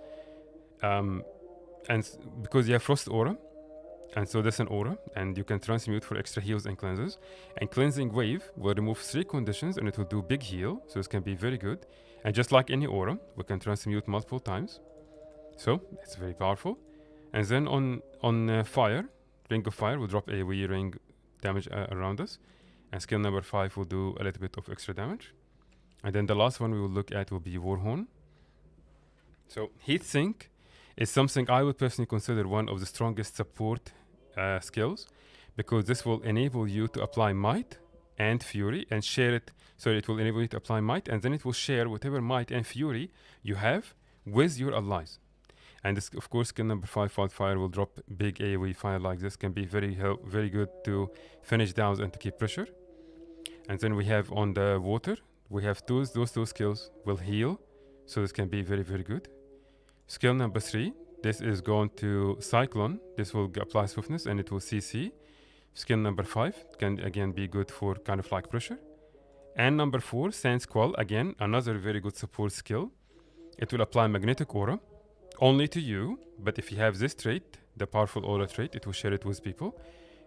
Because you have Frost Aura, and so that's an aura, and you can transmute for extra heals and cleanses. And Cleansing Wave will remove 3 conditions, and it will do big heal, so this can be very good. And just like any aura, we can transmute multiple times, so it's very powerful. And then on fire, Ring of Fire will drop AoE ring damage around us, and skill number 5 will do a little bit of extra damage. And then the last one we will look at will be Warhorn. So Heatsink is something I would personally consider one of the strongest support skills, because this will enable you to apply might and fury and share it. So it will enable you to apply might, and then it will share whatever might and fury you have with your allies. And this, of course, skill number 5, Wildfire, will drop big AoE fire like this. Can be very good to finish downs and to keep pressure. And then we have on the water, we have those 2 skills will heal, so this can be very, very good. Skill number 3, this is going to Cyclone. This will apply swiftness and it will CC. Skill number 5 can again be good for kind of like pressure. And number 4, Sand Squall, again another very good support skill. It will apply magnetic aura only to you, but if you have this trait, the powerful aura trait, it will share it with people.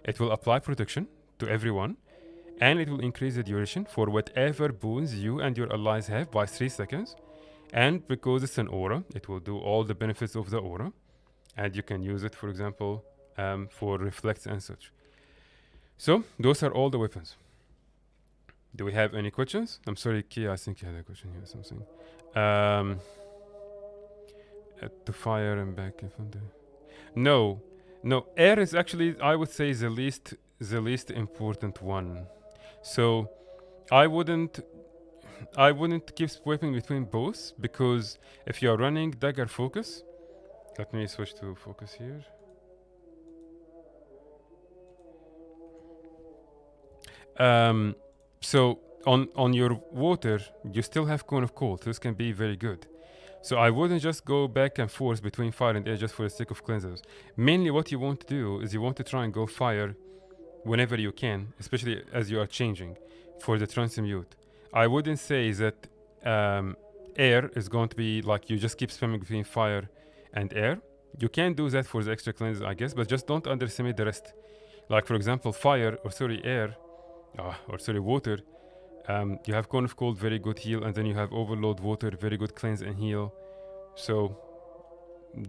It will apply protection to everyone, and it will increase the duration for whatever boons you and your allies have by 3 seconds. And because it's an aura, it will do all the benefits of the aura, and you can use it, for example, for reflects and such. So those are all the weapons. Do we have any questions? I'm sorry, Kia, I think you had a question here, something. To fire and back if I'm there. No, air is actually, I would say, the least important one. So I wouldn't keep swapping between both, because if you're running Dagger focus, let me switch to focus here. So on your water, you still have Cone of Cold. This can be very good. So I wouldn't just go back and forth between fire and air just for the sake of cleansers. Mainly what you want to do is you want to try and go fire whenever you can, especially as you are changing for the transmute. I wouldn't say that air is going to be like you just keep spamming between fire and air. You can do that for the extra cleanses, I guess, but just don't underestimate the rest. Like for example, water. You have Cone of Cold, very good heal, and then you have Overload Water, very good cleanse and heal. So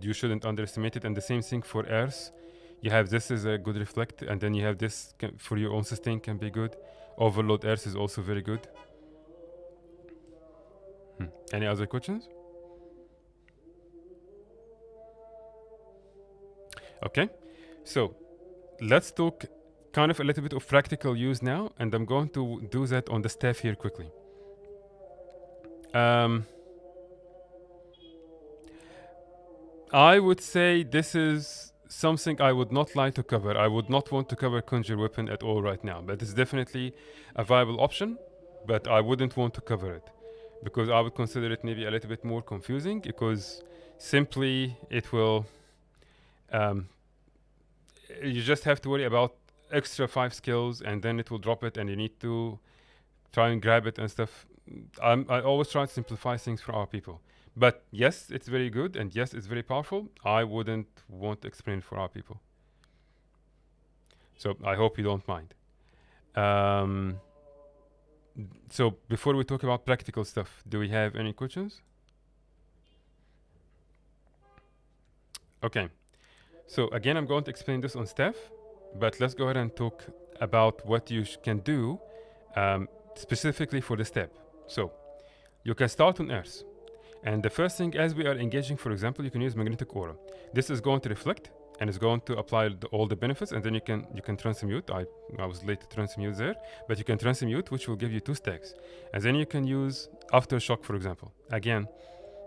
you shouldn't underestimate it. And the same thing for Earth. You have this is a good reflect, and then you have this for your own sustain can be good. Overload Earth is also very good. Any other questions? Okay, so let's talk kind of a little bit of practical use now, and I'm going to do that on the staff here quickly. I would say this is something I would not like to cover. I would not want to cover Conjure Weapon at all right now, but it's definitely a viable option, but I wouldn't want to cover it because I would consider it maybe a little bit more confusing, because simply it will you just have to worry about extra 5 skills, and then it will drop it and you need to try and grab it and stuff. I always try to simplify things for our people, but yes, it's very good, and yes, it's very powerful. I wouldn't want to explain it for our people, so I hope you don't mind. So before we talk about practical stuff, do we have any questions? Okay, so again, I'm going to explain this on staff, but let's go ahead and talk about what you can do specifically for the step. So you can start on Earth, and the first thing, as we are engaging, for example, you can use Magnetic Aura. This is going to reflect and it's going to apply all the benefits, and then you can transmute. I was late to transmute there, but you can transmute, which will give you 2 stacks, and then you can use Aftershock, for example. Again,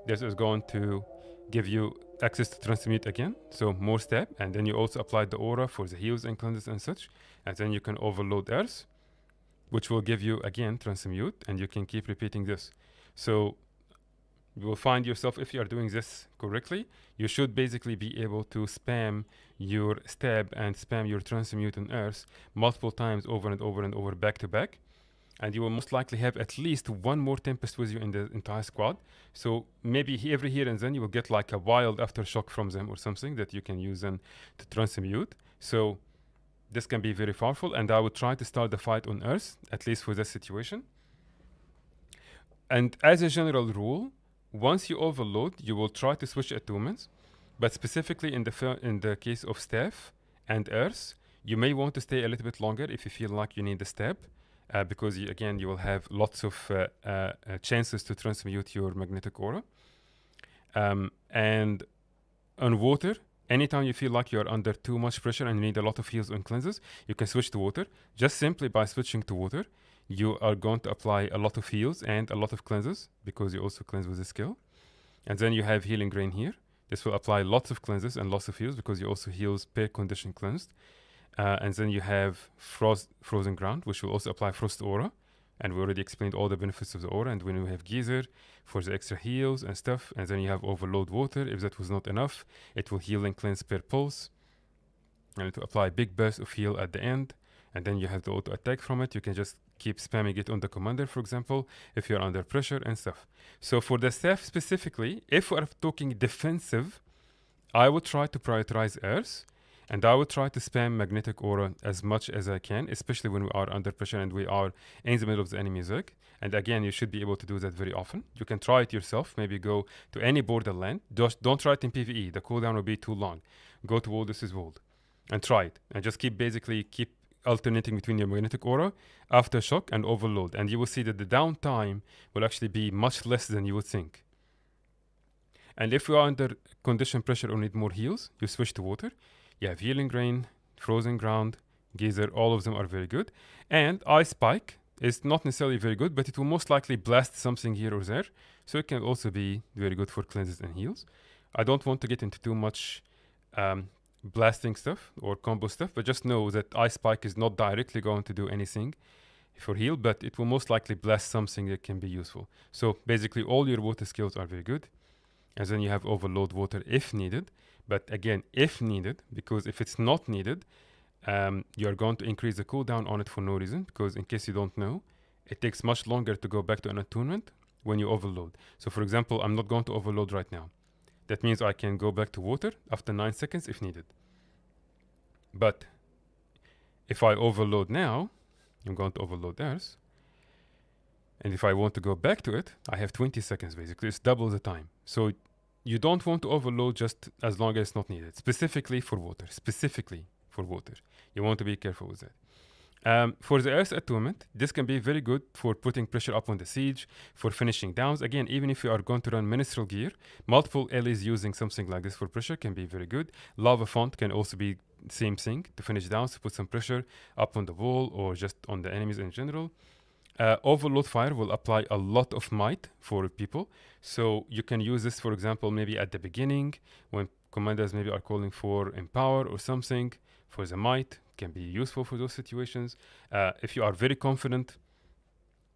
this is going to give you access to transmute again, so more step, and then you also apply the aura for the heals and cleanses and such, and then you can overload earth, which will give you again transmute, and you can keep repeating this. So you will find yourself, if you are doing this correctly, you should basically be able to spam your stab and spam your transmute on earth multiple times over and over and over, back to back. And you will most likely have at least one more Tempest with you in the entire squad. So maybe every here and then you will get like a wild aftershock from them or something that you can use then to transmute. So this can be very powerful, and I would try to start the fight on earth, at least for this situation. And as a general rule, once you overload, you will try to switch attunements, but specifically in the case of staff and earth, you may want to stay a little bit longer if you feel like you need the stab, because again, you will have lots of chances to transmute your magnetic aura. And on water, anytime you feel like you are under too much pressure and you need a lot of heals and cleanses, you can switch to water. Just simply by switching to water, you are going to apply a lot of heals and a lot of cleanses, because you also cleanse with the skill. And then you have healing grain here. This will apply lots of cleanses and lots of heals, because you also heals per condition cleansed. And then you have frozen ground, which will also apply frost aura. And we already explained all the benefits of the aura. And when we have geyser for the extra heals and stuff, and then you have overload water. If that was not enough, it will heal and cleanse per pulse, and it will apply big burst of heal at the end. And then you have the auto attack from it. You can just keep spamming it on the commander, for example, if you're under pressure and stuff. So for the staff specifically, if we're talking defensive, I would try to prioritize earth, and I would try to spam magnetic aura as much as I can, especially when we are under pressure and we are in the middle of the enemy zerg. And again, you should be able to do that very often. You can try it yourself. Maybe go to any borderland. Don't try it in PvE. The cooldown will be too long. Go to Waldus' Wold and try it. And just keep alternating between your magnetic aura, aftershock, and overload. And you will see that the downtime will actually be much less than you would think. And if you are under condition pressure or need more heals, you switch to water. You have healing grain, frozen ground, geyser, all of them are very good. And ice spike is not necessarily very good, but it will most likely blast something here or there. So it can also be very good for cleanses and heals. I don't want to get into too much blasting stuff or combo stuff, but just know that ice spike is not directly going to do anything for heal, but it will most likely blast something that can be useful. So basically all your water skills are very good. And then you have overload water if needed. But again, if needed, because if it's not needed, you are going to increase the cooldown on it for no reason, because in case you don't know, it takes much longer to go back to an attunement when you overload. So for example, I'm not going to overload right now. That means I can go back to water after 9 seconds if needed. But if I overload now, I'm going to overload earth. And if I want to go back to it, I have 20 seconds basically. It's double the time. So you don't want to overload just as long as it's not needed. Specifically for water. You want to be careful with that. For the earth attunement, this can be very good for putting pressure up on the siege, for finishing downs. Again, even if you are going to run minstrel gear, multiple allies using something like this for pressure can be very good. Lava font can also be same thing to finish downs, to put some pressure up on the wall or just on the enemies in general. Overload fire will apply a lot of might for people. So you can use this, for example, maybe at the beginning when commanders maybe are calling for empower or something for the might. Can be useful for those situations. If you are very confident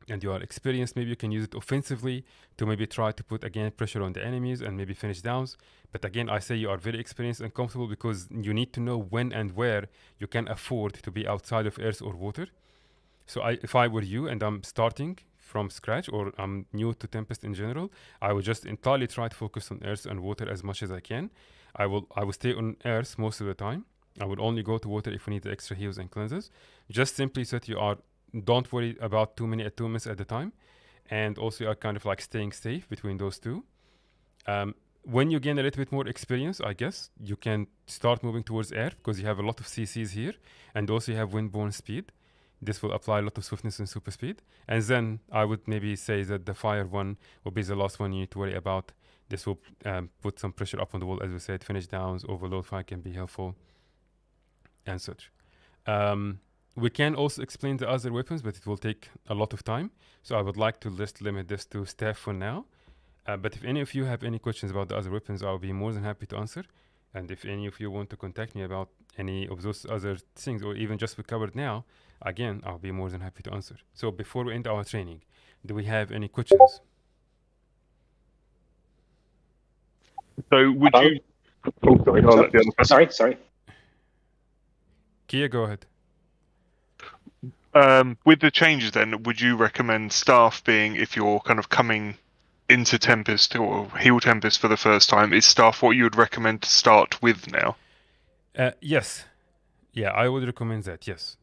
and you are experienced, maybe you can use it offensively to maybe try to put again pressure on the enemies and maybe finish downs. But again, I say you are very experienced and comfortable because you need to know when and where you can afford to be outside of earth or water. So if I were you and I'm starting from scratch or I'm new to Tempest in general, I would just entirely try to focus on earth and water as much as I can. I will stay on earth most of the time. I would only go to water if we need the extra heals and cleanses. Just simply so that don't worry about too many attunements at the time. And also you are kind of like staying safe between those two. When you gain a little bit more experience, I guess, you can start moving towards air because you have a lot of CCs here. And also you have windborne speed. This will apply a lot of swiftness and super speed. And then I would maybe say that the fire one will be the last one you need to worry about. This will put some pressure up on the wall, as we said. Finish downs, overload fire can be helpful. And such. We can also explain the other weapons, but it will take a lot of time. So I would like to just limit this to staff for now. But if any of you have any questions about the other weapons, I'll be more than happy to answer. And if any of you want to contact me about any of those other things, or even just we covered now, again, I'll be more than happy to answer. So before we end our training, do we have any questions? So would you... Oh, sorry, I'll let the other person. Sorry. Kia, go ahead. With the changes then, would you recommend staff being, if you're kind of coming into Tempest or heal Tempest for the first time, is staff what you would recommend to start with now? Yes. Yeah, I would recommend that, yes.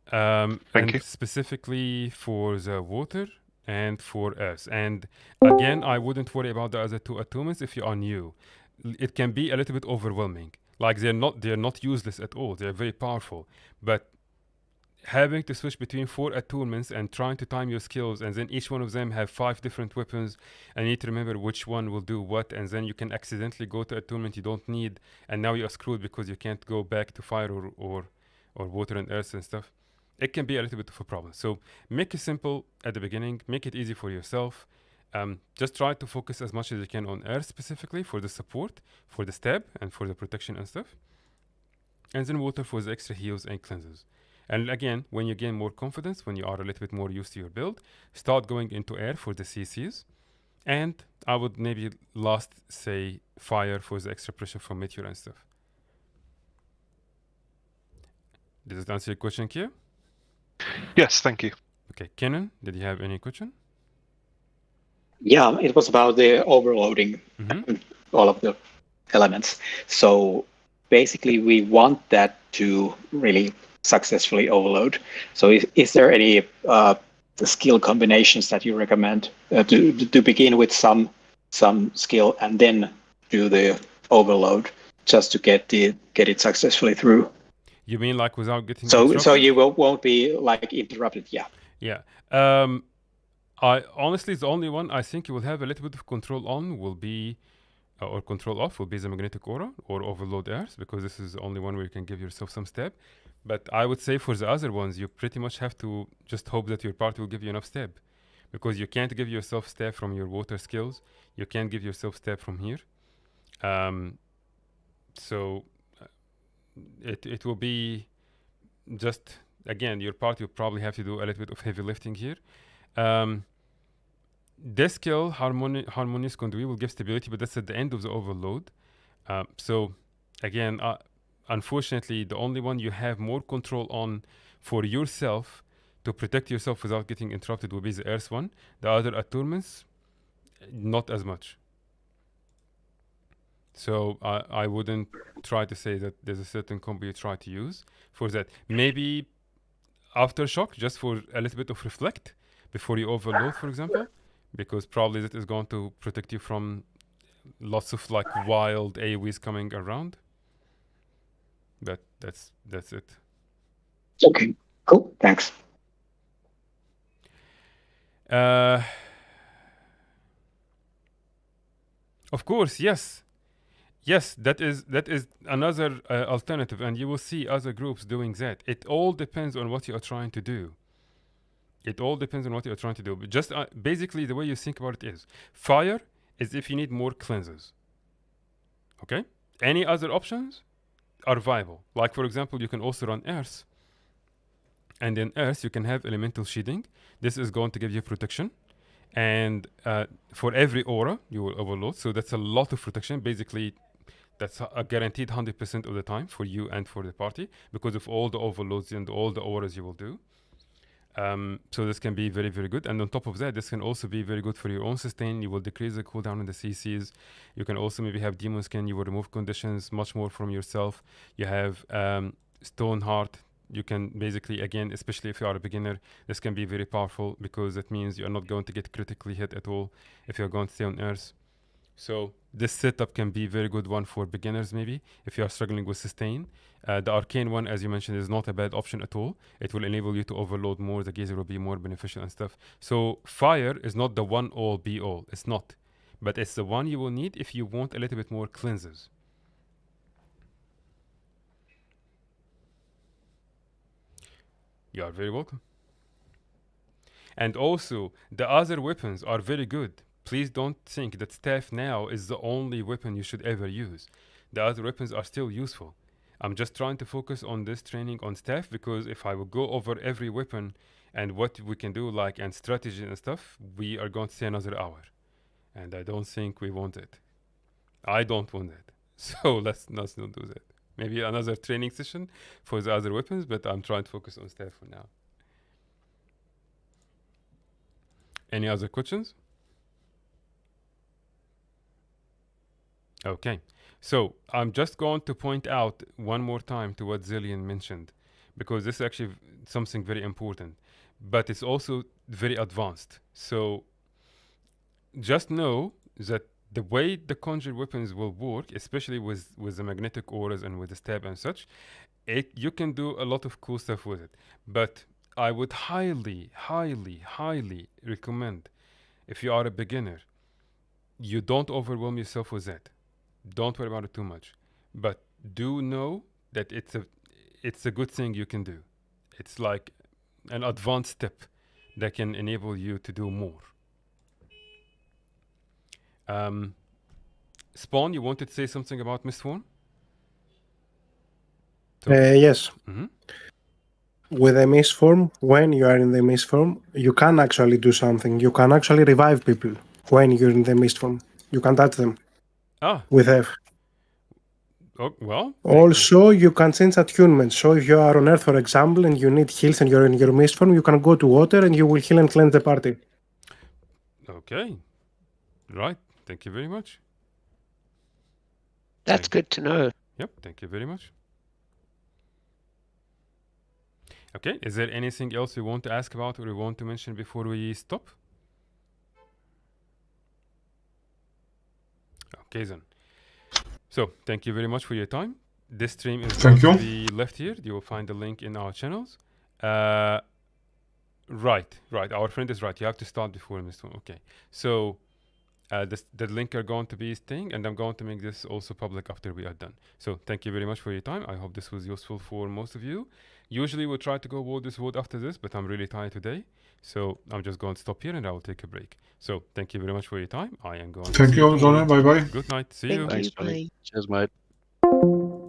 Thank you. Specifically for the water and for us. And again, I wouldn't worry about the other two attunements if you are new. It can be a little bit overwhelming. Like they're not useless at all. They're very powerful. But having to switch between 4 attunements and trying to time your skills, and then each one of them have 5 different weapons, and you need to remember which one will do what, and then you can accidentally go to attunement you don't need, and now you are screwed because you can't go back to fire or water and earth and stuff. It can be a little bit of a problem. So make it simple at the beginning, make it easy for yourself. Just try to focus as much as you can on earth specifically for the support, for the stab, and for the protection and stuff. And then water for the extra heals and cleanses. And again, when you gain more confidence, when you are a little bit more used to your build, start going into air for the CCs. And I would maybe last say fire for the extra pressure from meteor and stuff. Does it answer your question, Kia? Yes, thank you. Okay, Kenan, did you have any question? Yeah, it was about the overloading all of the elements. So basically, we want that to really successfully overload. So is there any skill combinations that you recommend to begin with some skill and then do the overload just to get it successfully through? You mean like without getting interrupted? So you won't be like interrupted, yeah. Yeah. I honestly, the only one I think you will have a little bit of control on will be or control off will be the magnetic aura or overload airs, because this is the only one where you can give yourself some stab. But I would say for the other ones, you pretty much have to just hope that your party will give you enough stab, because you can't give yourself stab from your water skills. You can't give yourself stab from here. So it will be just, again, your party will probably have to do a little bit of heavy lifting here. This skill, Harmonious Conduit, will give stability, but that's at the end of the overload. So again, unfortunately, the only one you have more control on for yourself to protect yourself without getting interrupted will be the Earth one. The other attunements, not as much. So I wouldn't try to say that there's a certain combo you try to use for that. Maybe Aftershock, just for a little bit of reflect before you overload, for example, because probably that is going to protect you from lots of like wild AoEs coming around. But that's it. Okay, cool, thanks. Of course, yes. Yes, that is another alternative, and you will see other groups doing that. It all depends on what you are trying to do. It all depends on what you're trying to do. But just basically, the way you think about it is, fire is if you need more cleanses. Okay? Any other options are viable. Like, for example, you can also run earth. And in earth, you can have elemental shielding. This is going to give you protection. And for every aura, you will overload. So that's a lot of protection. Basically, that's a guaranteed 100% of the time for you and for the party, because of all the overloads and all the auras you will do. So this can be very, very good. And on top of that, this can also be very good for your own sustain. You will decrease the cooldown in the CCs. You can also maybe have Demon Skin. You will remove conditions much more from yourself. You have Stone Heart. You can basically, again, especially if you are a beginner, this can be very powerful, because that means you are not going to get critically hit at all if you're going to stay on Earth. So this setup can be a very good one for beginners, maybe, if you are struggling with sustain. The Arcane one, as you mentioned, is not a bad option at all. It will enable you to overload more. The Geyser will be more beneficial and stuff. So fire is not the one all be all. It's not. But it's the one you will need if you want a little bit more cleanses. You are very welcome. And also, the other weapons are very good. please don't think that staff now is the only weapon you should ever use. The other weapons are still useful. I'm just trying to focus on this training on staff, because if I would go over every weapon and what we can do, like, and strategy and stuff, we are going to see another hour. And I don't think we want it. I don't want it. So let's not do that. Maybe another training session for the other weapons, but I'm trying to focus on staff for now. Any other questions? Okay. So I'm just going to point out one more time to what Zillion mentioned, because this is actually something very important, but it's also very advanced. So just know that the way the conjured weapons will work, especially with the magnetic auras and with the stab and such, you can do a lot of cool stuff with it. But I would highly, highly, highly recommend, if you are a beginner, you don't overwhelm yourself with that. Don't worry about it too much. But do know that it's a good thing you can do. It's like an advanced step that can enable you to do more. Spawn, you wanted to say something about Mistborn? Yes. Mm-hmm. With a mist form, when you are in the mist form, you can actually do something. You can actually revive people when you're in the mist form. You can touch them with F. Oh, well. Also, you can change attunement. So if you are on Earth, for example, and you need heals and you're in your mist form, you can go to water and you will heal and cleanse the party. Okay. Right. Thank you very much. That's good to know. Yep. Thank you very much. Okay. Is there anything else you want to ask about or you want to mention before we stop? Okay, then. So, thank you very much for your time. This stream is going to be left here. You will find the link in our channels. Right. Our friend is right. You have to start before this one. Okay. So, the link are going to be staying, and I'm going to make this also public after we are done. So, thank you very much for your time. I hope this was useful for most of you. Usually, we'll try to go word this word after this, but I'm really tired today. So, I'm just going to stop here and I will take a break. So, thank you very much for your time. I am going to Thank you, Johny. Bye-bye. Good night. See Thank you. you. Thanks, Johnny. Bye. Cheers, mate.